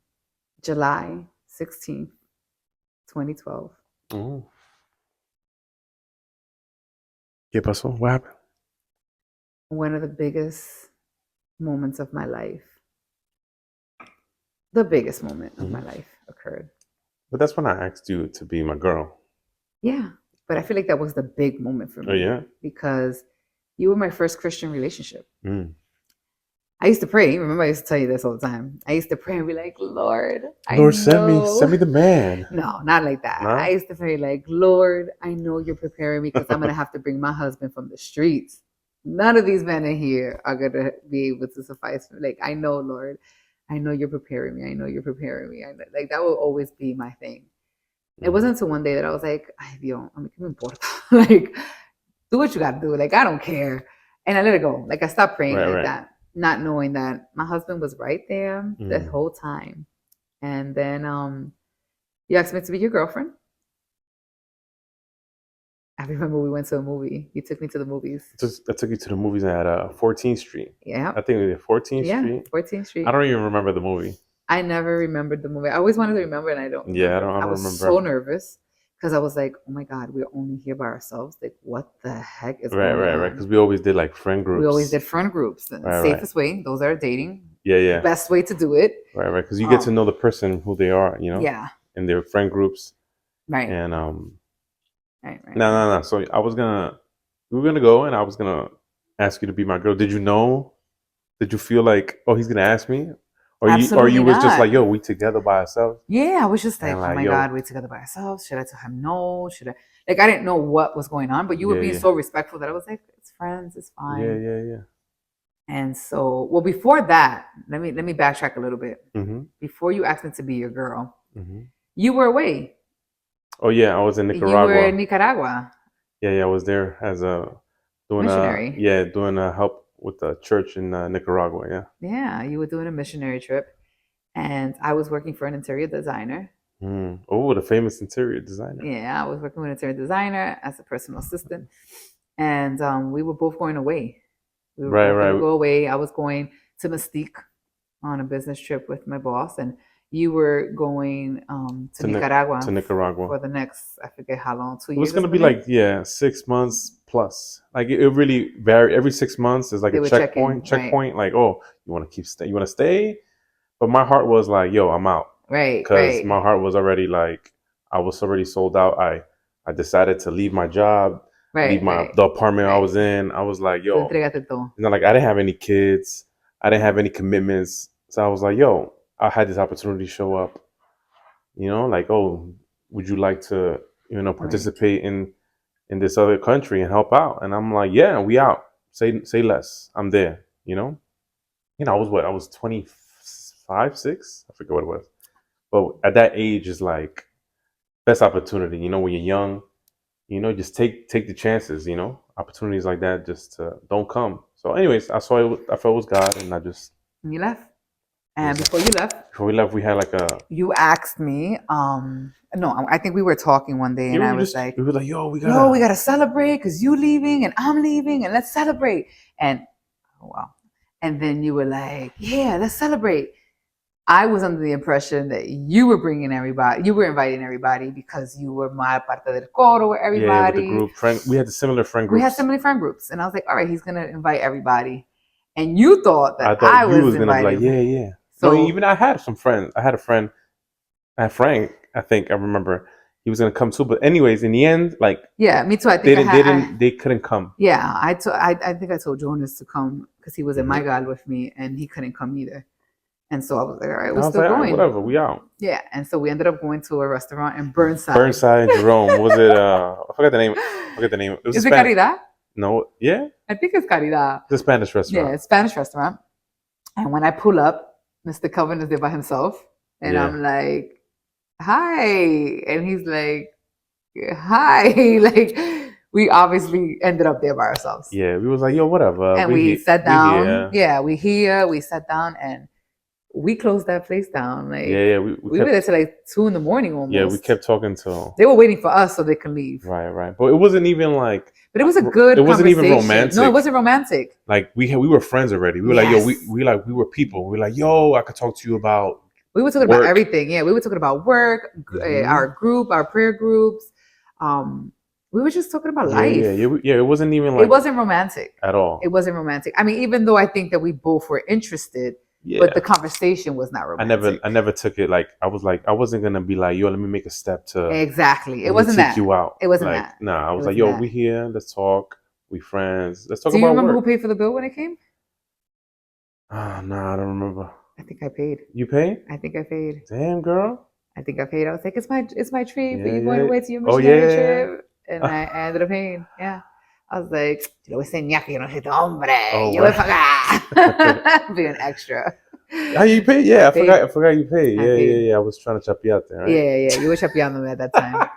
July 16th, 2012. Oh. ¿Qué pasó? What happened? One of the biggest moments of my life, the biggest moment of my Mm-hmm. life occurred. But that's when I asked you to be my girl. Yeah, but I feel like that was the big moment for Oh, me yeah? because you were my first Christian relationship. Mm. I used to pray. Remember, I used to tell you this all the time. I used to pray and be like, Lord, I Lord, send know. me the man. No, not like that. I No? used to pray like, Lord, I know you're preparing me because I'm gonna have to bring my husband from the streets. None of these men in here are gonna be able to suffice for me. Like, I know, Lord, I know you're preparing me. I know you're preparing me. Like that will always be my thing. It Mm. wasn't until one day that I was like, ay, Dios, I mean, like, do what you gotta do. Like, I don't care. And I let it go. Like, I stopped praying Right, like right. that, not knowing that my husband was right there the Mm. whole time. And then you asked me to be your girlfriend. I remember we went to a movie. You took me to the movies. Just I took you to the movies at 14th Street. Yeah. I think we did 14th Yeah. Street. 14th I Street. don't even remember the movie. I never remembered the movie. I always wanted to remember and I don't Yeah, remember. I I don't was so remember. nervous because I was like, oh my God, we're only here by ourselves. Like, what the heck is Right, going right, right. on? Because we always did like friend We always groups. did friend groups. The Right, right. safest way, those are dating. Yeah, yeah. Best way to do it. Right, right. Because you get to know the person who they are, Yeah. in their friend groups. Right. And Right. no. So we were gonna go, and I was gonna ask you to be my girl. Did you know? Did you feel like, oh, he's gonna ask me, or you Absolutely was just not. like, yo, we together by ourselves, Yeah, I was just and like, oh like, my yo, God, we're together by ourselves. Should I tell him no? Should I? Like, I didn't know what was going on, but you were yeah, being yeah, so respectful that I was like, it's friends, it's yeah, fine. yeah, yeah. And so, well, before that, let me backtrack a little bit. Mm-hmm. Before you asked me to be your girl, Mm-hmm. you were away. Oh yeah, I was in You were in Nicaragua. Nicaragua, Yeah, I was there as a missionary. doing a help with the church in Nicaragua. Yeah. Yeah, you were doing a missionary trip, and I was working for an interior designer. Mm. Oh, the famous interior designer. Yeah, I was working with an interior designer as a personal assistant, and we were both going away. We were Right, both going to right. go away. I was going to Mystique on a business trip with my boss, and you were going to Nicaragua to Nicaragua. for the next, I forget how long, 2 It was years or gonna be something. like 6 months plus. Like it really varied. Every 6 months, there's like They a were checking, checkpoint. right, Checkpoint. Like, oh, you want to keep stay? You want to stay? But my heart was like, yo, I'm out, right, because right, my heart was already like, I was already sold out. I decided to leave my job, leave right, my right, the apartment I right. was in. I was like, Tú yo, entregaste todo. you know, like I didn't have any kids, I didn't have any commitments, so I was like, yo, I had this opportunity show up. You know, like, oh, would you like to, Right. participate in this other country and help out? And I'm like, yeah, we out. Say less. I'm there. I was what? I was 25, 6. I forget what it was. But at that age is like best opportunity. When you're young, just take the chances. Opportunities like that just don't come. So, anyways, I saw it. I felt it was God, and I just And you left. it And was before you left, before we left. We had like a you asked me, no, I think we were talking one day yeah. and I We was just like, we were like, yo, we yo, we gotta gotta celebrate because you leaving and I'm leaving and let's celebrate. And oh wow. And then you were like, yeah, let's celebrate. I was under the impression that you were bringing everybody, you were inviting everybody because you were my parte del coro with yeah, with the everybody. group friend. We had the similar friend We had so groups. many friend groups. And I was like, all right, he's going to invite everybody. And you thought I that thought I you was was gonna be like, inviting. yeah, yeah. No, So, even I had some friends. I had a friend, Frank. I think I remember he was gonna come too. But anyways, in the end, like yeah, me too. I they think I didn't, had, they didn't, they couldn't come. yeah, I think I told Jonas to come because he was in my Hmm. God with me and he couldn't come either. And so I was like, all right, we're I was still like, all right, going. whatever, we out. Yeah. And so we ended up going to a restaurant in Burnside. Burnside and Jerome. Was it? I forgot the name. It was a Is it Spanish. Caridad? No, yeah, I think it's Caridad. it's a Spanish Yeah, restaurant. it's a Spanish restaurant. And when I pull up, Mr. Kelvin is there by himself. And Yeah, I'm like, hi. And he's like, hi. Like, we obviously ended up there by ourselves. yeah. We was like, yo, whatever. And we sat We down. here. Yeah, we here. We sat down and we closed that place down. Yeah, Like, yeah. We we were there kept. till like 2 in the morning Yeah, we almost. kept talking to. They were waiting for us so they can leave. Right, right. But it wasn't even like. But it was a It good wasn't even conversation. No, it romantic. wasn't romantic. Like we were friends already. We were like, yo, Yes. we were people. We were like, yo, I could talk to you about We were talking about work. everything. Yeah, we were talking about work, Hmm. our group, our prayer groups. Um, we were just talking about Yeah, yeah, life. yeah, yeah. It wasn't even It like wasn't romantic. at It all. wasn't romantic. I mean, even though I think that we both were interested, but the Yeah, conversation was not romantic. I never took it like I wasn't gonna be like, yo, let me make a step to Exactly. It let me wasn't take that. you out. It wasn't Like, that. nah. I It was like, wasn't yo, that. we here. Let's talk. We friends. Let's talk Do you about remember who work. paid for the bill when it came? Ah, nah, I don't remember. I think I paid. You pay? I think I paid. Damn, girl. I think I paid. I was like, it's my treat, but Yeah, you're going yeah. away to your Oh missionary yeah. trip. And I ended up paying. Yeah. I was like, te lo voy a enseñar que yo no soy tu hombre. Oh, Yo voy a word. pagar. Being extra. How you pay? I Yeah, paid. I forgot you pay. I Yeah, yeah, paid. yeah. I was trying to chop you out there, right? Yeah, yeah. You were chapeando me at that time.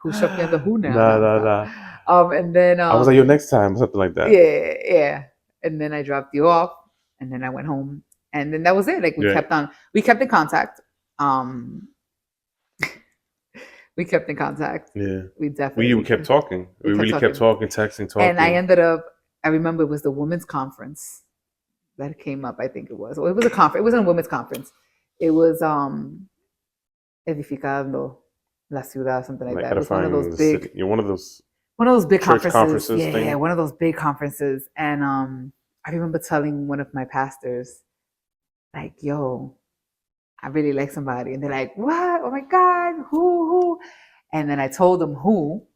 Who's chapeando who now? Nah, No, nah, stop. nah. And then I was like, yo, next time, something like that. yeah, yeah. And then I dropped you off, and then I went home, and then that was it. Like Yeah. we kept in contact. Um, we kept in contact. Yeah. We definitely We kept talking. We really kept talking, texting, talking. And I ended up. I remember it was the women's conference that came up. I think it was. Well, it was a conference. It wasn't a women's conference. It was edificando la ciudad, something like that. It was one of those big. You're one of those Big church conferences. Yeah, thing. yeah, one of those big conferences. And I remember telling one of my pastors, like, yo, I really like somebody. And they're like, what? Oh my God, who? And then I told them who.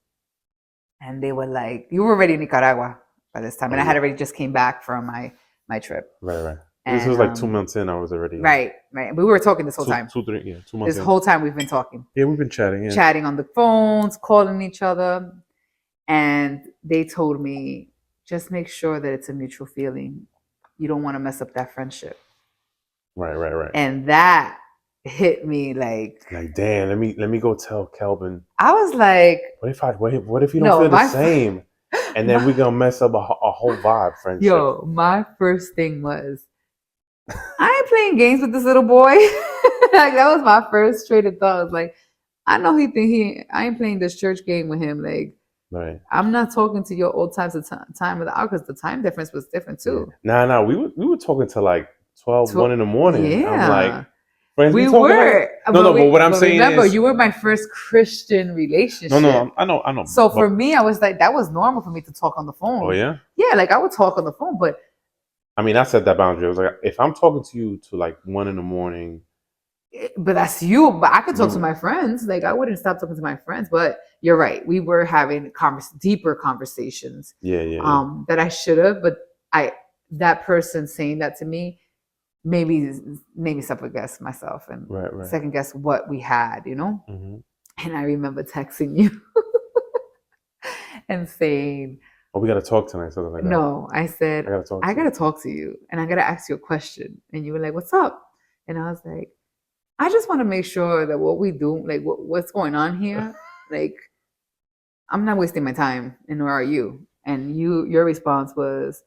And they were like, you were already in Nicaragua by this time. And I had already just came back from my trip. Right, right. And, this was like 2 months in. I was already right. We were talking this whole time. 2 months. This whole time we've been talking. Yeah, we've been chatting. Yeah. Chatting on the phones, calling each other. And they told me, just make sure that it's a mutual feeling. You don't want to mess up that friendship. Right. And that hit me like damn, let me go tell Kelbin. I was like, what if you don't feel the same? And then we're gonna mess up a whole vibe friendship. Yo, my first thing was, I ain't playing games with this little boy. Like, that was my first straight of thought. I was like, I know I ain't playing this church game with him. Like, right. I'm not talking to your old times of time of the hour because the time difference was different too. Yeah. Nah, we were talking to like 12, 1 in the morning. Yeah. I'm like, Friends be We talking like were, that? No, no, but what I'm but saying remember, is, you were my first Christian no, relationship. no, I know, So but for me, I was like, that was normal for me to talk on the oh phone. yeah. Yeah, like I would talk on the phone, but I mean, I set that boundary. I was like, if I'm talking to you to like 1 in the morning, that's you. But I could talk to you, my friends. Like I wouldn't stop talking to my friends. But you're right. We were having deeper conversations yeah, yeah, yeah, that I should have. But I that person saying that to me maybe made me second guess myself and right, right. second guess what we had. Mm-hmm. And I remember texting you and saying, Oh, we gotta talk tonight, something like that. no, I said, I gotta talk I to you. gotta talk to you and I gotta ask you a question. And you were like, what's up? And I was like, I just want to make sure that what we do, like what's going on here, like I'm not wasting my time, and nor are you. And your response was,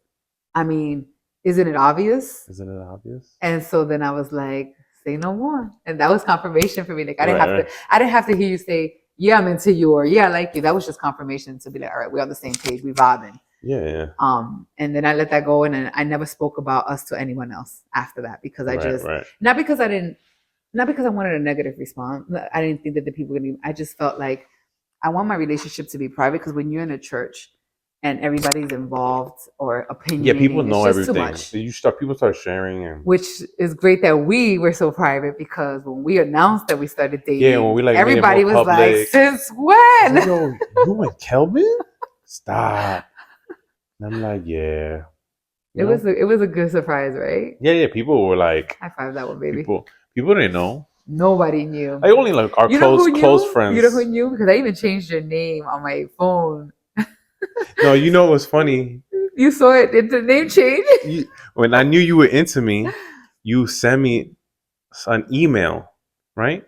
I mean, isn't it obvious? Isn't it obvious? And so then I was like, say no more. And that was confirmation for me. Like Right, right. I didn't have to hear you say, yeah, I'm into you or yeah, I like you. That was just confirmation to be like, all right, we're on the same page, we vibing. Yeah, yeah. And then I let that go and then I never spoke about us to anyone else after that because I Right, just right. not because I wanted a negative response. I didn't think that the people were gonna. I just felt like I want my relationship to be private because when you're in a church and everybody's involved or Yeah, people opinionating, it's know just too everything. much. People start sharing, and Which is great that we were so private because when we announced that we started yeah, when we dating, like made it more everybody was like, public, "Since it's when?" like, yo, you and Kelvin? Stop. And I'm like, yeah, you know, It was a good surprise, right? yeah, yeah. People were like, High five that one, baby. people didn't know. Nobody knew. Like only like our You know who close knew? You know who friends. knew? Because I even changed your name on my phone. No, you know what's funny? You saw it. Did the name change? When I knew you were into me, you sent me an email, right?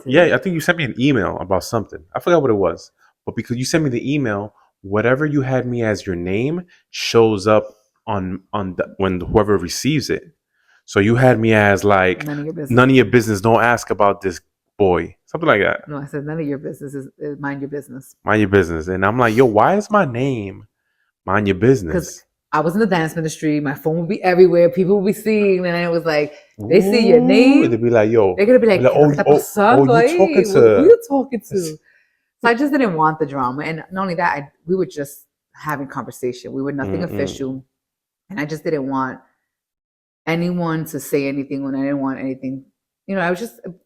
Yeah, I think you sent me an email about something. I forgot what it was, but because you sent me the email, whatever you had me as your name shows up when whoever receives it. So you had me as like None of your business. none of your business. Don't ask about this boy, something like that. No, I said none of your business is mind your business. Mind your business. And I'm like, yo, why is my name mind your Because business? I was in the dance ministry. My phone would be everywhere. People would be seeing, and it was like they see your Ooh, they'd name. be like, yo, They're gonna be like, "¿Qué oh, lo que está oh, pasando you talking ahí? Who to? you talking to?" So I just didn't want the drama, and not only that, we were just having conversation. We were nothing official, and I just didn't want anyone to say anything when I didn't want anything. I was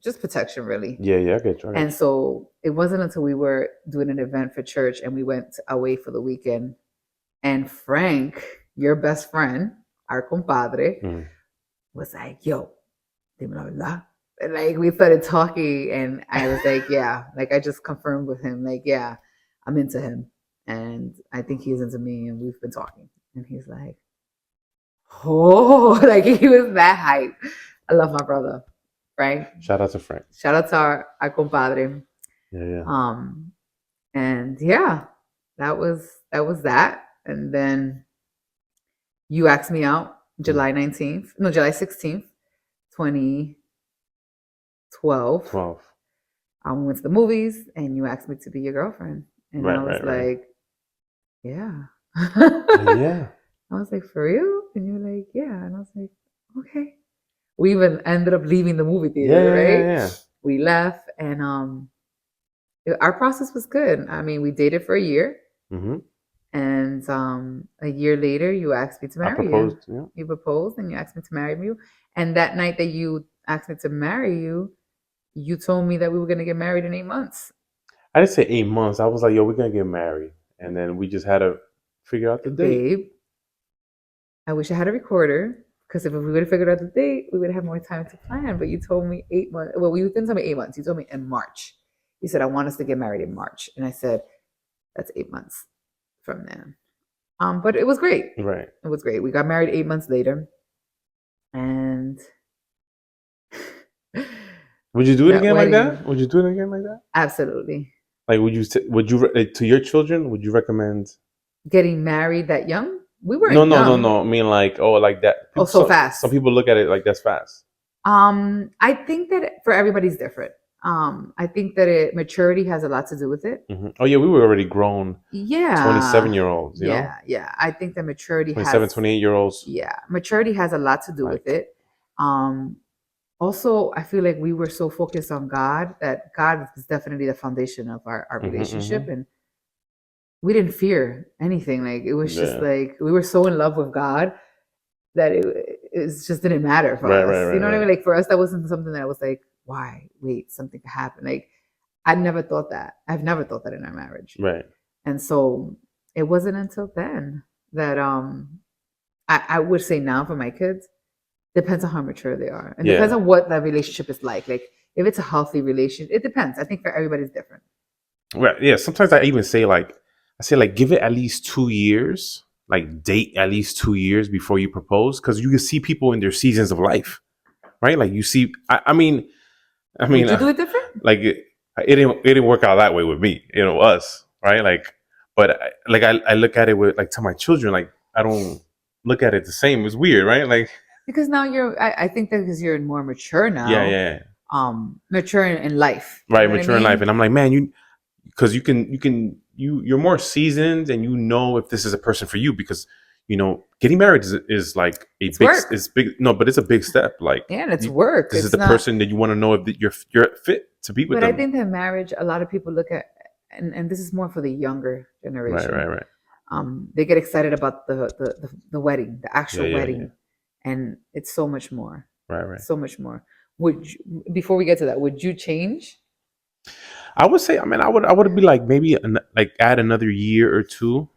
just protection, really. Yeah, yeah, I get you. And so it wasn't until we were doing an event for church and we went away for the weekend. And Frank, your best friend, our compadre, was like, yo, dime la verdad. And like we started talking and I was like, yeah, like I just confirmed with him, like, yeah, I'm into him. And I think he's into me and we've been talking. And he's like, oh, like he was that hype. I love my brother, Frank. Shout out to Frank. Shout out to our compadre. Yeah, yeah. And yeah, that was that. And then you asked me out July 16th, 2012. 12. We went to the movies and you asked me to be your girlfriend. And I was Right. like, yeah. Yeah. I was like, for real? And you were like, yeah. And I was like, okay. We even ended up leaving the movie theater, right? Yeah. We left and our process was good. I mean, we dated for a year. And a year later, you asked me to marry you. Yeah. You proposed and you asked me to marry you. And that night that you asked me to marry you, you told me that we were going to get married in 8 months. I didn't say 8 months. I was like, yo, we're going to get married. And then we just had to figure out the date. Babe, I wish I had a recorder because if we would have figured out the date, we would have more time to plan. But you told me 8 months. Well, you didn't tell me 8 months. You told me in March. You said, I want us to get married in March. And I said, that's 8 months from then. But it was great. Right. It was great. We got married 8 months later. And would you do it again like that? Would you do it again like that? Absolutely. Like, would you to your children, would you recommend getting married that young? We weren't No. young. I mean, like, like that. People, so fast. Some people look at it like that's fast. I think that for everybody's different. I think that maturity has a lot to do with it. Oh yeah, we were already grown. Yeah. 27-year-olds, you know? Yeah. I think that maturity 28-year-olds. Yeah. Maturity has a lot to do with it. also, I feel like we were so focused on God that God is definitely the foundation of our relationship. Mm-hmm. And we didn't fear anything. Like, it was just Yeah. like we were so in love with God that it just didn't matter for Right, right, us. You right, know what I mean? right, Like, for us, that wasn't something that I was like, why? Wait, something could happen. Like, I never thought that. I've never thought that in our marriage. right. And so it wasn't until then that I would say now for my kids, depends on how mature they are. And depends Yeah. on what that relationship is like. Like, if it's a healthy relationship, it depends. I think for everybody's different. Right. Yeah. Sometimes I even say like, give it at least 2 years. Like date at least 2 years before you propose, because you can see people in their seasons of life, right? Like you see. I mean, Would you do it different? like it didn't work out that way with me, us, right? Like, but I look at it with like to my children, like I don't look at it the same. It's weird, right? Like, Because now I think that because you're more mature yeah, now, yeah, mature in life. You right, know what I mature in life, mean? and I'm like, man, because you're more seasoned and you know if this is a person for you, because getting married is like It's work. is big, no, but it's a big step, like Yeah, and it's work. this is It's the not. person that you want to know if you're fit to be with But I them. think that marriage, a lot of people look at, and this is more for the younger Right, generation. right, right. They get excited about the wedding, the Yeah, actual yeah, yeah. wedding, and it's so much more, Right, right. so much more. Would you, before we get to that, would you change? I would say, I mean, I would be like maybe like add another year or two,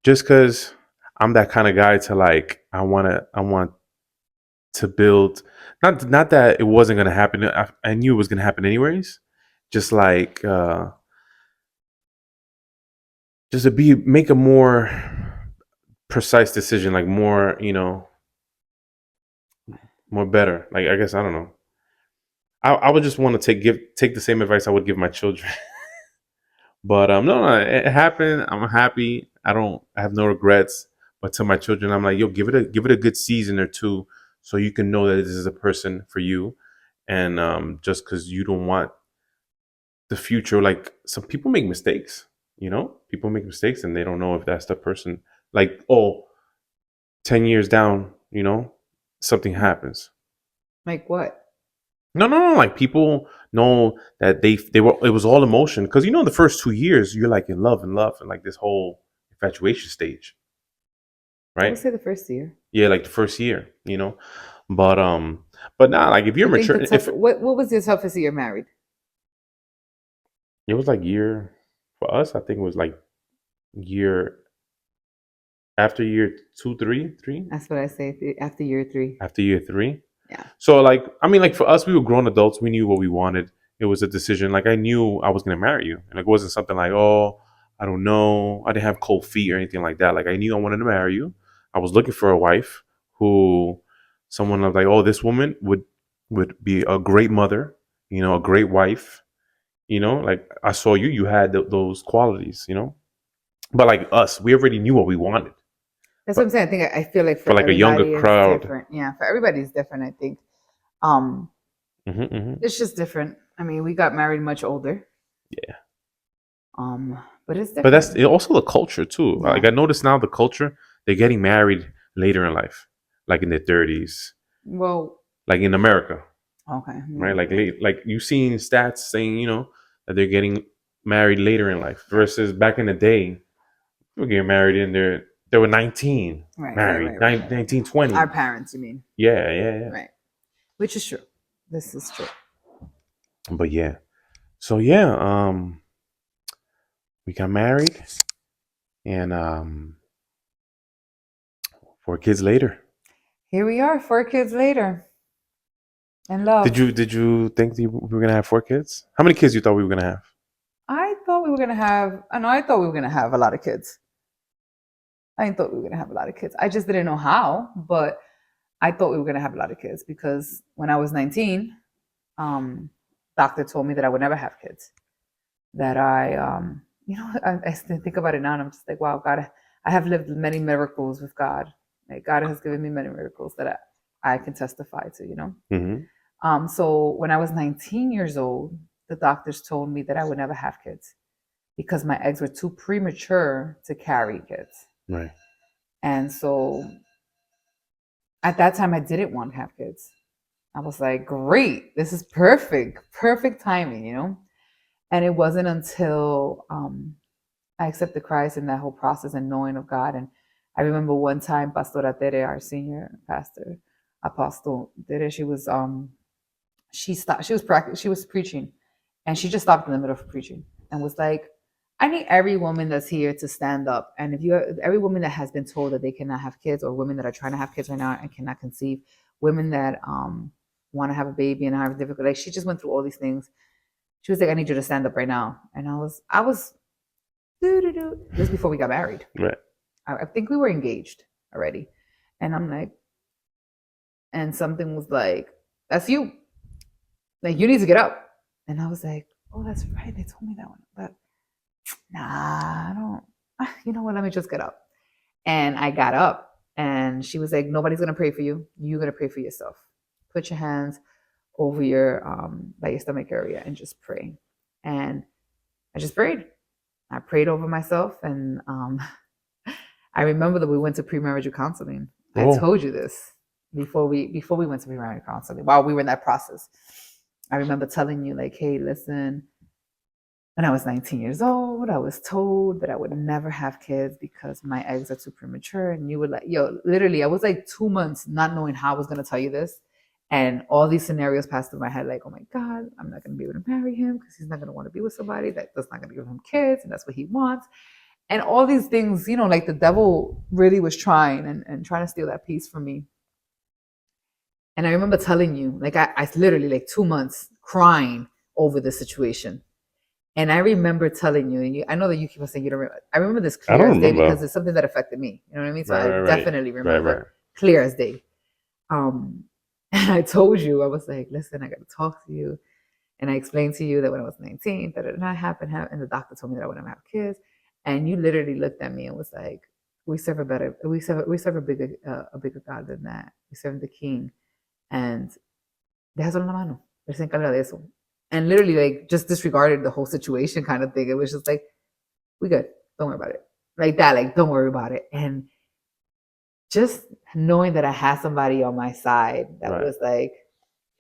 just because I'm that kind of guy to like I want to build, not that it wasn't gonna happen. I knew it was gonna happen anyways. Just like just to be make a more precise decision, like more more better. Like I guess I don't know. I would just want to take the same advice I would give my children. But no, it happened. I'm happy. I have no regrets. But to my children, I'm like, yo, give it a good season or two, so you can know that this is a person for you. And just because you don't want the future, like some people make mistakes. People make mistakes and they don't know if that's the person. Like, oh, 10 years down, something happens. Like what? No, no, no. Like people know that they were. It was all emotion because the first 2 years you're like in love and like this whole infatuation stage, I would right? say the first year. Yeah, like the first year, but but now like if you're You think mature, the tough? if What was your toughest year married? it was like year for us, I think it was like year after year two, three That's what I say after year three. after year three. Yeah. So like I mean like for us, we were grown adults. We knew what we wanted. It was a decision. Like I knew I was gonna marry you, and it wasn't something like, oh, I don't know. I didn't have cold feet or anything like that. Like I knew I wanted to marry you. I was looking for a wife who, someone was like, oh, this woman would be a great mother. A great wife. Like I saw you. You had those qualities. But like us, we already knew what we wanted. That's what But I'm saying. I feel like for for like a younger everybody it's crowd, different. Yeah, for everybody it's different. I think. Um, hmm it's just different. I mean, we got married much older. yeah. But it's But that's different. also the culture too. Like Yeah. I notice now the culture, they're getting married later in life, like in their 30s, Well, like in America, okay. right? Yeah. Like like you've seen stats saying, that they're getting married later in life versus back in the day, people getting married in they were 19, Right, right, married right, right, right. 19, Our 20. parents, you mean? Yeah, yeah, yeah. Right. Which is true. This is true. But yeah. So yeah, we got married and 4 kids later. Here we are, 4 kids later. And love. Did you think we were gonna have 4 kids? How many kids you thought we were gonna have? I thought we were gonna have I know I thought we were gonna have a lot of kids. I thought we were gonna have a lot of kids. I just didn't know how, but I thought we were gonna have a lot of kids because when I was 19, doctor told me that I would never have kids. That I still think about it now and I'm just like, wow, God, I have lived many miracles with God. Like God has given me many miracles that I can testify to. Mm-hmm. So when I was 19 years old, the doctors told me that I would never have kids because my eggs were too premature to carry kids. Right. And so at that time, I didn't want to have kids. I was like, great, this is perfect timing, you know? And it wasn't until I accepted Christ in that whole process and knowing of God. And I remember one time, Pastora Tere, our senior pastor, Apostle Tere, she was preaching, and she just stopped in the middle of preaching and was like, I need every woman that's here to stand up. And every woman that has been told that they cannot have kids, or women that are trying to have kids right now and cannot conceive, women that want to have a baby and have difficult, like she just went through all these things. She was like, I need you to stand up right now. And I was this before we got married. Right. I think we were engaged already. And I'm like, and something was like, that's you. Like, you need to get up. And I was like, oh, that's right. They told me that one. But nah, I don't, you know what? Let me just get up. And I got up, and she was like, nobody's going to pray for you. You're going to pray for yourself. Put your hands over your, by your stomach area and just pray. And I just prayed. I prayed over myself. And I remember that we went to premarital counseling. I told you this before we went to premarital counseling, while we were in that process. I remember telling you, like, hey, listen, when I was 19 years old, I was told that I would never have kids because my eggs are too premature. And you were like, yo, literally, I was like 2 months not knowing how I was going to tell you this. And all these scenarios passed through my head, like, oh my God, I'm not going to be able to marry him because he's not going to want to be with somebody that's not going to give him kids, and that's what he wants. And all these things, you know, like the devil really was trying and trying to steal that peace from me. And I remember telling you, like, I literally, like, 2 months crying over the situation. And I remember telling you, and I know that you keep on saying you don't remember. I remember this clear as day because it's something that affected me. You know what I mean? So I definitely remember clear as day. And I told you, I was like, listen, I got to talk to you. And I explained to you that when I was 19, that it not happened, and the doctor told me that I wouldn't have kids. And you literally looked at me and was like, we serve a bigger God than that. We serve the King. And déjaselo en la mano. Él se encarga de eso. And literally, like, just disregarded the whole situation kind of thing. It was just like, we good. Don't worry about it. Like that, like, don't worry about it. And just knowing that I had somebody on my side that was like,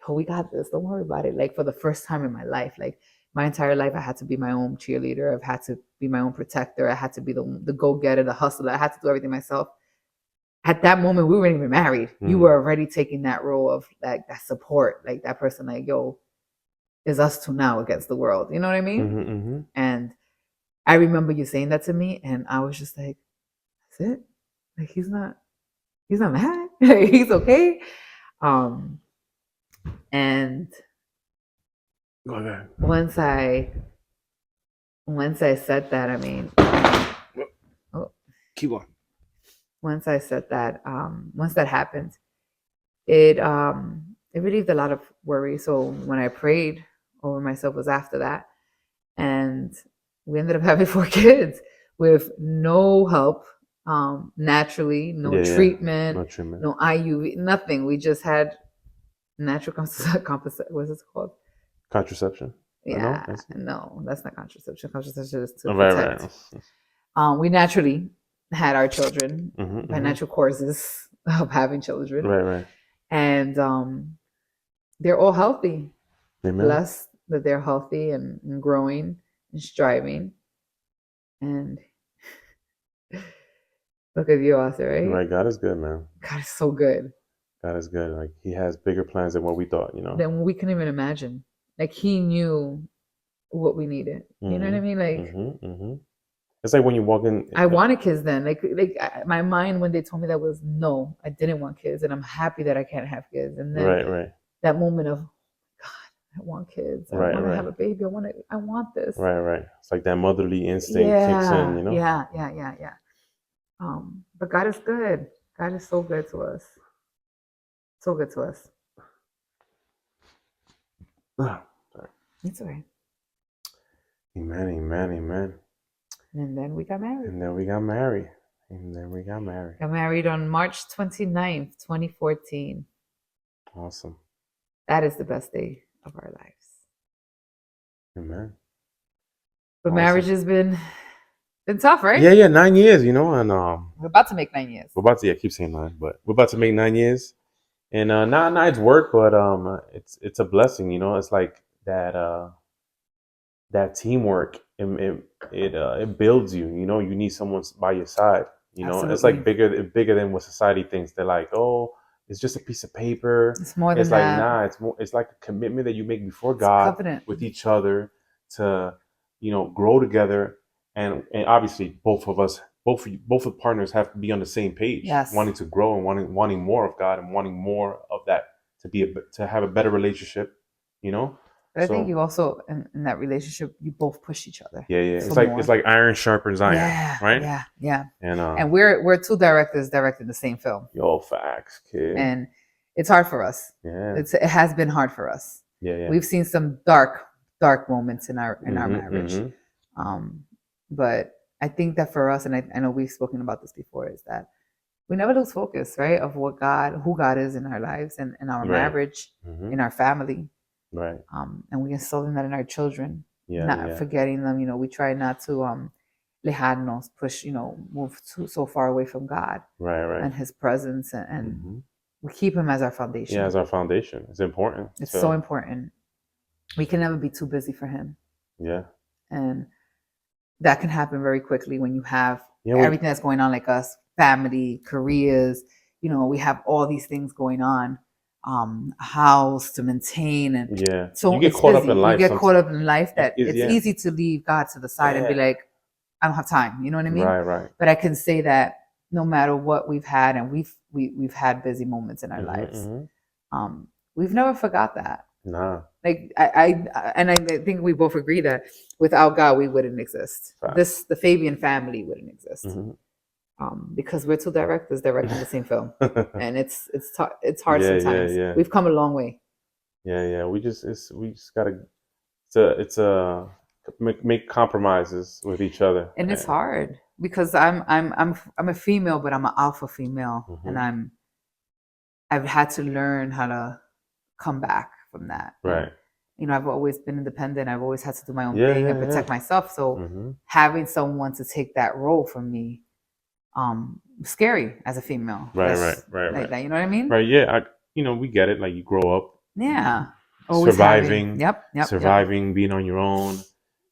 oh, we got this. Don't worry about it. Like, for the first time in my life, like, my entire life, I had to be my own cheerleader. I've had to be my own protector. I had to be the go-getter, the hustler. I had to do everything myself. At that moment, we weren't even married. You were already taking that role of, like, that support, like that person, like, yo, it's us two now against the world. You know what I mean? And I remember you saying that to me, and I was just like, that's it. Like, he's not mad. He's okay. And once I said that, I mean, keep on. Once I said that, once that happened, it relieved a lot of worry. So when I prayed over myself was after that, and we ended up having 4 kids with no help, naturally, no treatment, no IUV, nothing. We just had natural what's it called? Contraception. Yeah, no, that's not contraception. Contraception is to protect. We naturally had our children by natural courses of having children. Right. And they're all healthy. Amen. Blessed that they're healthy and growing and striving. And look at you, Arthur, right? Right. God is good, man. God is so good. God is good. Like, he has bigger plans than what we thought, you know? Than we can even imagine. Like, he knew what we needed. You know what I mean? Like, it's like when you walk in. I wanted kids then. Like my mind when they told me that was no, I didn't want kids, and I'm happy that I can't have kids. And then that moment of, God, I want kids. I want to have a baby. I want this. Right. It's like that motherly instinct kicks in, you know? Yeah. But God is good. God is so good to us. So good to us. It's all right. Amen. And then we got married. Got married on March 29th, 2014. Awesome. That is the best day of our lives. Amen. But marriage has been tough, right? Yeah, 9 years, you know, and we're about to make 9 years. I keep saying 9, but we're about to make 9 years. And not it's work, but it's a blessing. You know, it's like that teamwork. It builds you. You know, you need someone by your side. You know, it's like Absolutely. bigger than what society thinks. They're like, oh, it's just a piece of paper. It's more than It's like, that. nah, it's more. It's like a commitment that you make before It's a God covenant. with each other to, grow together. And obviously, both of the partners have to be on the same page, Yes. wanting to grow and wanting more of God and wanting more of that to have a better relationship. You know, But I think so you also in that relationship you both push each other yeah, yeah. for It's more. like iron sharpens iron, Yeah, right? yeah, yeah. And And we're two directors directing the same film, yo, facts, kid. and it's hard for us. Yeah, It has been hard for us. yeah, yeah. We've seen some dark moments in our Mhm, marriage, mhm. um, but I think that for us, and I know we've spoken about this before, is that we never lose focus, right, of who God is in our lives and in our Right. marriage, in Mhm. our family, Right. and we instill in that in our children, Yeah, not yeah. forgetting them. We try not to lejarnos, push, move so far away from God Right, right. and His presence, and Mhm. we keep Him as our Yeah, foundation. as our foundation, it's important It's so to. important. We can never be too busy for Him, Yeah. and that can happen very quickly when you have Yeah, we. everything that's going on, like us, family, careers. We have all these things going on, a house to maintain, and Yeah, you so get it's caught up busy. in You life. get caught up in life that Is it's yeah, easy to leave God to the side and be yeah. like, I don't have time. You know what I mean? Right, right. But I can say that no matter what we've had, and we've had busy moments in our Mhm, lives, mhm. we've never forgot that. Nah, Like I think we both agree that without God we wouldn't exist. facts. The Fabian family wouldn't exist, Mhm. because we're two directors directing the same film, and it's hard Yeah, yeah, sometimes. yeah, We've come a long way. yeah, yeah. We just gotta. It's a make compromises with each other. And it's hard because I'm a female, but I'm an alpha female, and Mhm. I've had to learn how to come back from that. And Right. I've always been independent. I've always had to do my own Yeah, thing and yeah, yeah. protect myself. So Mhm. having someone to take that role from me, scary as a female. Right, right, That's right, like right, that. You know what I mean? right. Yeah, we get it. Like you grow up Yeah. Always having. surviving, Yep. Yep. Yep. being on your own,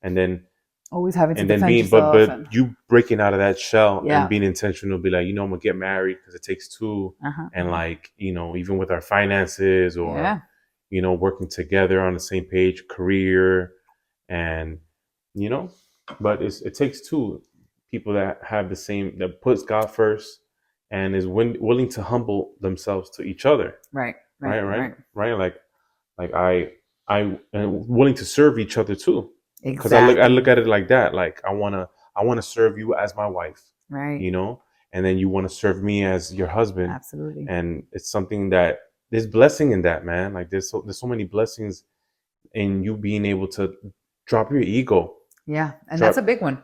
and then Always having to and then defend being, but yourself and you breaking out of that shell and yeah. being intentional, be like, I'm gonna get married because it takes two, and Uh-huh. like even with our finances or Yeah. working together on the same page, career, and you know, but it takes two people that have the same that puts God first and is willing to humble themselves to each other. Right. Right, Right. right, Right. right. Like I am willing to serve each other too, because I look Exactly. at it like that. Like I wanna serve you as my wife, Right. you know, and then you want to serve me as your husband, Absolutely. and it's something that there's blessing in that, man. Like there's so many blessings in you being able to drop your ego, Yeah. And that's a drop big one.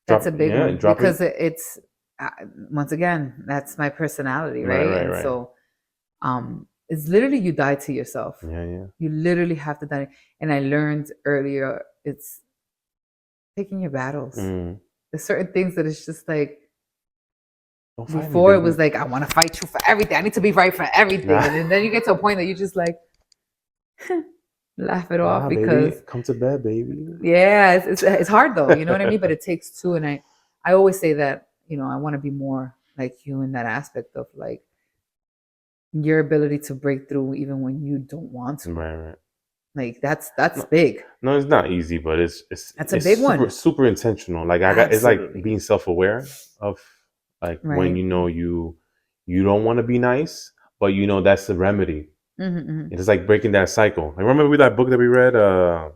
That's a big one drop it. because it's uh, once again that's my personality, Right, right? right, And right. so it's literally you die to yourself. Yeah, yeah. You literally have to die. And I learned earlier it's picking your battles. Mm. There's certain things that it's just like Don't fight me, before it baby. was like I want to fight you for everything. I need to be right for everything, Nah, and then you get to a point that you just like laugh it off nah, baby, because come to bed, baby. yeah, it's hard though. You know what I mean? But it takes two, and I always say that I want to be more like you in that aspect of like your ability to break through even when you don't want to. Right, right. Like that's No, big. no, it's not easy, but it's it's That's a it's big super one. super intentional. Like it's like Absolutely. being self aware of like when Right. you don't want to be nice, but that's the remedy. Mm-hmm. It's like breaking that cycle. Like remember that book that we read? Man,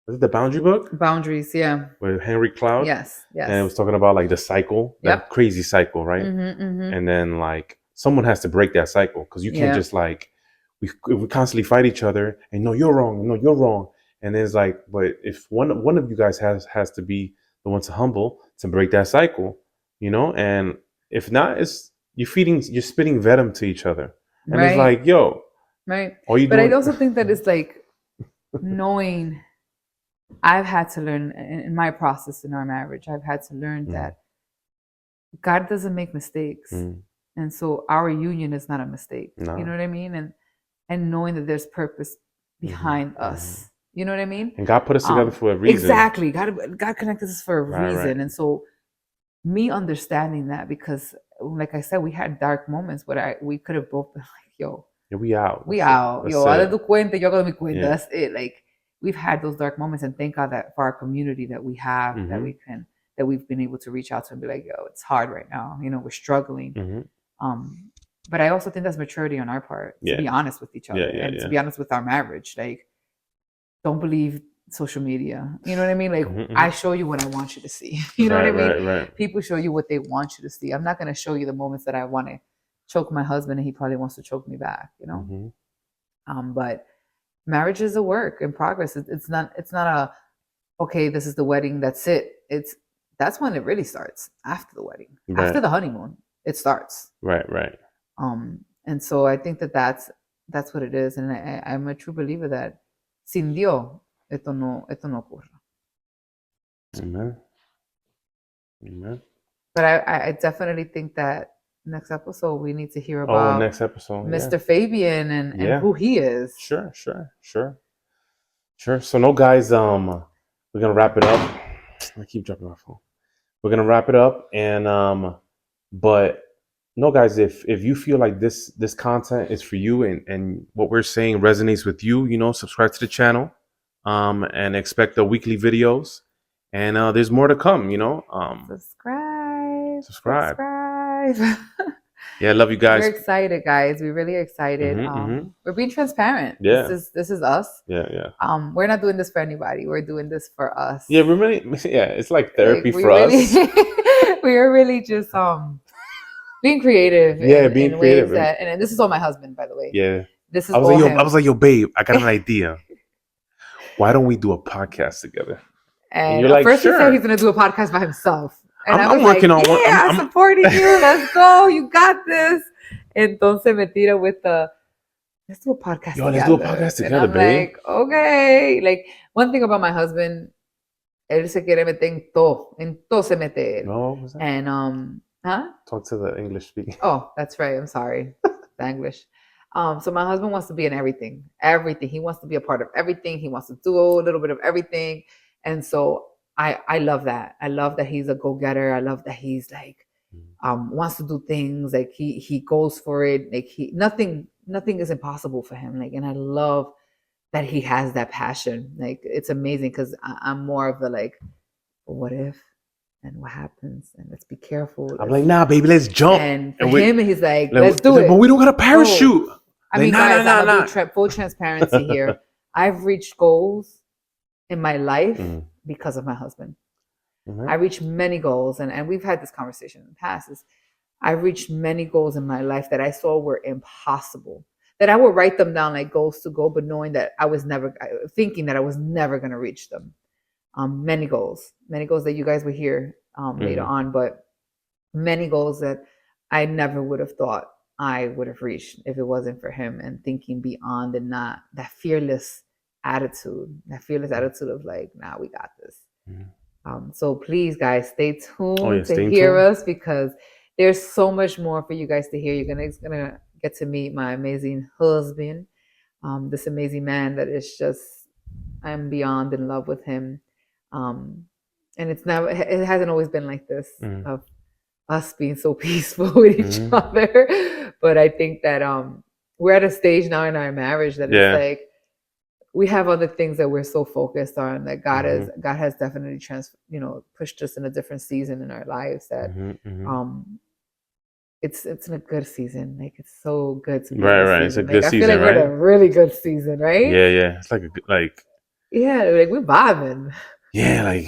was it the Boundary Book Boundaries. Yeah. with Henry Cloud? Yes. And it Yes. was talking about like the cycle, that Yep. crazy cycle, right? Mm-hmm. Mm-hmm. And then like someone has to break that cycle because you can't Yeah. just like we constantly fight each other and no you're wrong, no you're wrong, and then it's like, but if one of you guys has to be the one to humble to break that cycle, and if not, it's you're spitting venom to each other, and it's Right. like, yo, Right. all you But I doing. also think that it's like knowing I've had to learn in my process in our marriage, I've had to learn Mm, that God doesn't make mistakes. mm, And so our union is not a mistake. No. You know what I mean? And knowing that there's purpose behind us. You know what I mean? And God put us together for a reason. Exactly. God connected us for a reason. Right. And so me understanding that, because like I said, we had dark moments, but we could have both been like, yo, yeah, we out. We out. Yo, haz tu cuenta, yo hago mi cuenta. Yeah. That's it. Like, we've had those dark moments, and thank God that for our community that we have, that we've been able to reach out to and be like, yo, it's hard right now. You know, we're struggling. But I also think that's maturity on our part, to be honest with each other, and to be honest with our marriage. Like, don't believe social media. You know what I mean? Like, I show you what I want you to see. You know what I mean? Right. People show you what they want you to see. I'm not going to show you the moments that I want to choke my husband and he probably wants to choke me back, you know? But marriage is a work in progress. It's not a, okay, this is the wedding, that's it. That's when it really starts, after the wedding. Right. After the honeymoon, it starts. Right. And so I think that's what it is. And I'm a true believer that sin Dios, esto no ocurre. Amen. But I definitely think that next episode we need to hear about next episode, Mr. Fabian and who he is. Sure. So no, guys, we're gonna wrap it up. I keep dropping my phone. We're gonna wrap it up, and but no, guys, if you feel like this content is for you and what we're saying resonates with you, you know, subscribe to the channel, and expect the weekly videos, and there's more to come, you know. Subscribe. Yeah, I love you guys. We're excited, guys. We're really excited. We're being transparent. Yeah. This is us. Yeah. We're not doing this for anybody. We're doing this for us. Yeah, we're really, it's like therapy for us. We are really just being creative. Being creative. Ways that, and this is all my husband, by the way. Yeah. This is I was like, yo, babe, I got an idea. Why don't we do a podcast together? And you're like, first, sure. He said he's going to do a podcast by himself. And I'm working on one. I'm supporting you. Let's go. You got this. Entonces me tira with let's do a podcast together. Let's do a podcast together, babe. Like, okay. Like, one thing about my husband, él se quiere meter en todo se mete. No, what's that? And, Talk to the English speaking. Oh, that's right. I'm sorry. The English. So my husband wants to be in everything. He wants to be a part of everything. He wants to do a little bit of everything. And so I love that. I love that he's a go-getter. I love that he's like wants to do things. Like he goes for it. Like nothing is impossible for him. Like, and I love that he has that passion. Like, it's amazing because I'm more of the like, what if and what happens, and let's be careful. I'm like, nah, baby, let's jump. And for him, he's like, let's do it. But we don't got a parachute. Oh. I mean, guys, I'm gonna do full transparency here. I've reached goals in my life because of my husband. I reached many goals, and we've had this conversation in the past. I've reached many goals in my life that I saw were impossible. That I would write them down like goals to go, but knowing that thinking that I was never going to reach them. Many goals that you guys will hear later on, but many goals that I never would have thought I would have reached if it wasn't for him, and thinking beyond and not that fearless attitude of like, nah, we got this. So please, guys, stay tuned to hear us, because there's so much more for you guys to hear. You're gonna get to meet my amazing husband, this amazing man that is just, I'm beyond in love with him. And it hasn't always been like this, of us being so peaceful with each other. But I think that we're at a stage now in our marriage that it's like we have other things that we're so focused on, that God has definitely pushed us in a different season in our lives, that it's in a good season. Like, it's so good to be right. It's a good season, I feel like we're in a really good season, right? Yeah. It's like we're vibing. Yeah, like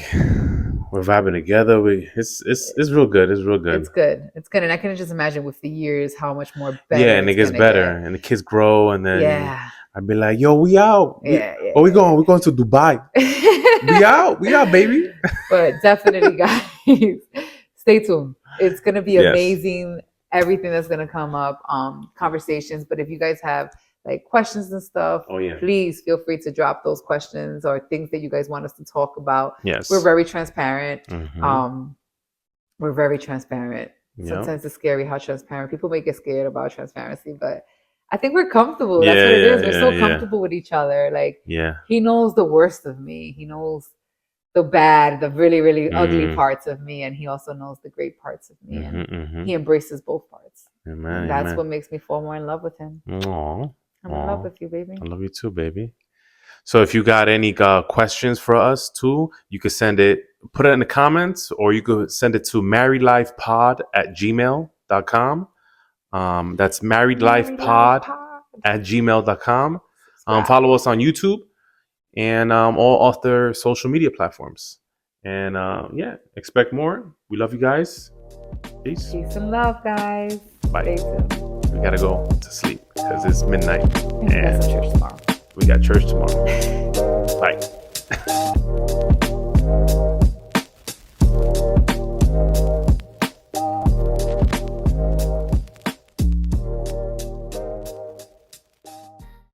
we're vibing together. It's real good. It's real good. It's good. And I can just imagine with the years how much more better. Yeah, and it gets better, and the kids grow, and then I'd be like, yo, we out. Where we going? We're going to Dubai. we out, baby. But definitely, guys, stay tuned. It's gonna be amazing. Everything that's gonna come up, conversations. But if you guys have like questions and stuff, please feel free to drop those questions or things that you guys want us to talk about. Yes, we're very transparent. We're very transparent. Yeah. Sometimes it's scary how transparent people may get scared about transparency, but I think we're comfortable. That's Yeah, what it yeah, is. We're yeah, so yeah. comfortable with each other. Like Yeah. he knows the worst of me. He knows the bad, the really, really ugly Mm. parts of me, and he also knows the great parts of me, and Mm-hmm, mm-hmm. he embraces both parts. And Amen, that's what amen. makes me fall more in love with him. Aw, I'm in love aw. with you, baby. I love you too, baby. So if you got any questions for us too, you could put it in the comments, or you could send it to marriedlifepod@gmail.com. That's Married Life marriedlifepod Pod. at gmail.com. Subscribe. Follow us on YouTube and all other social media platforms. And yeah, expect more. We love you guys. Peace. Peace and love, guys. Bye. Stay tuned. We gotta go to sleep because it's midnight And we got some and church tomorrow. we got church tomorrow. Bye.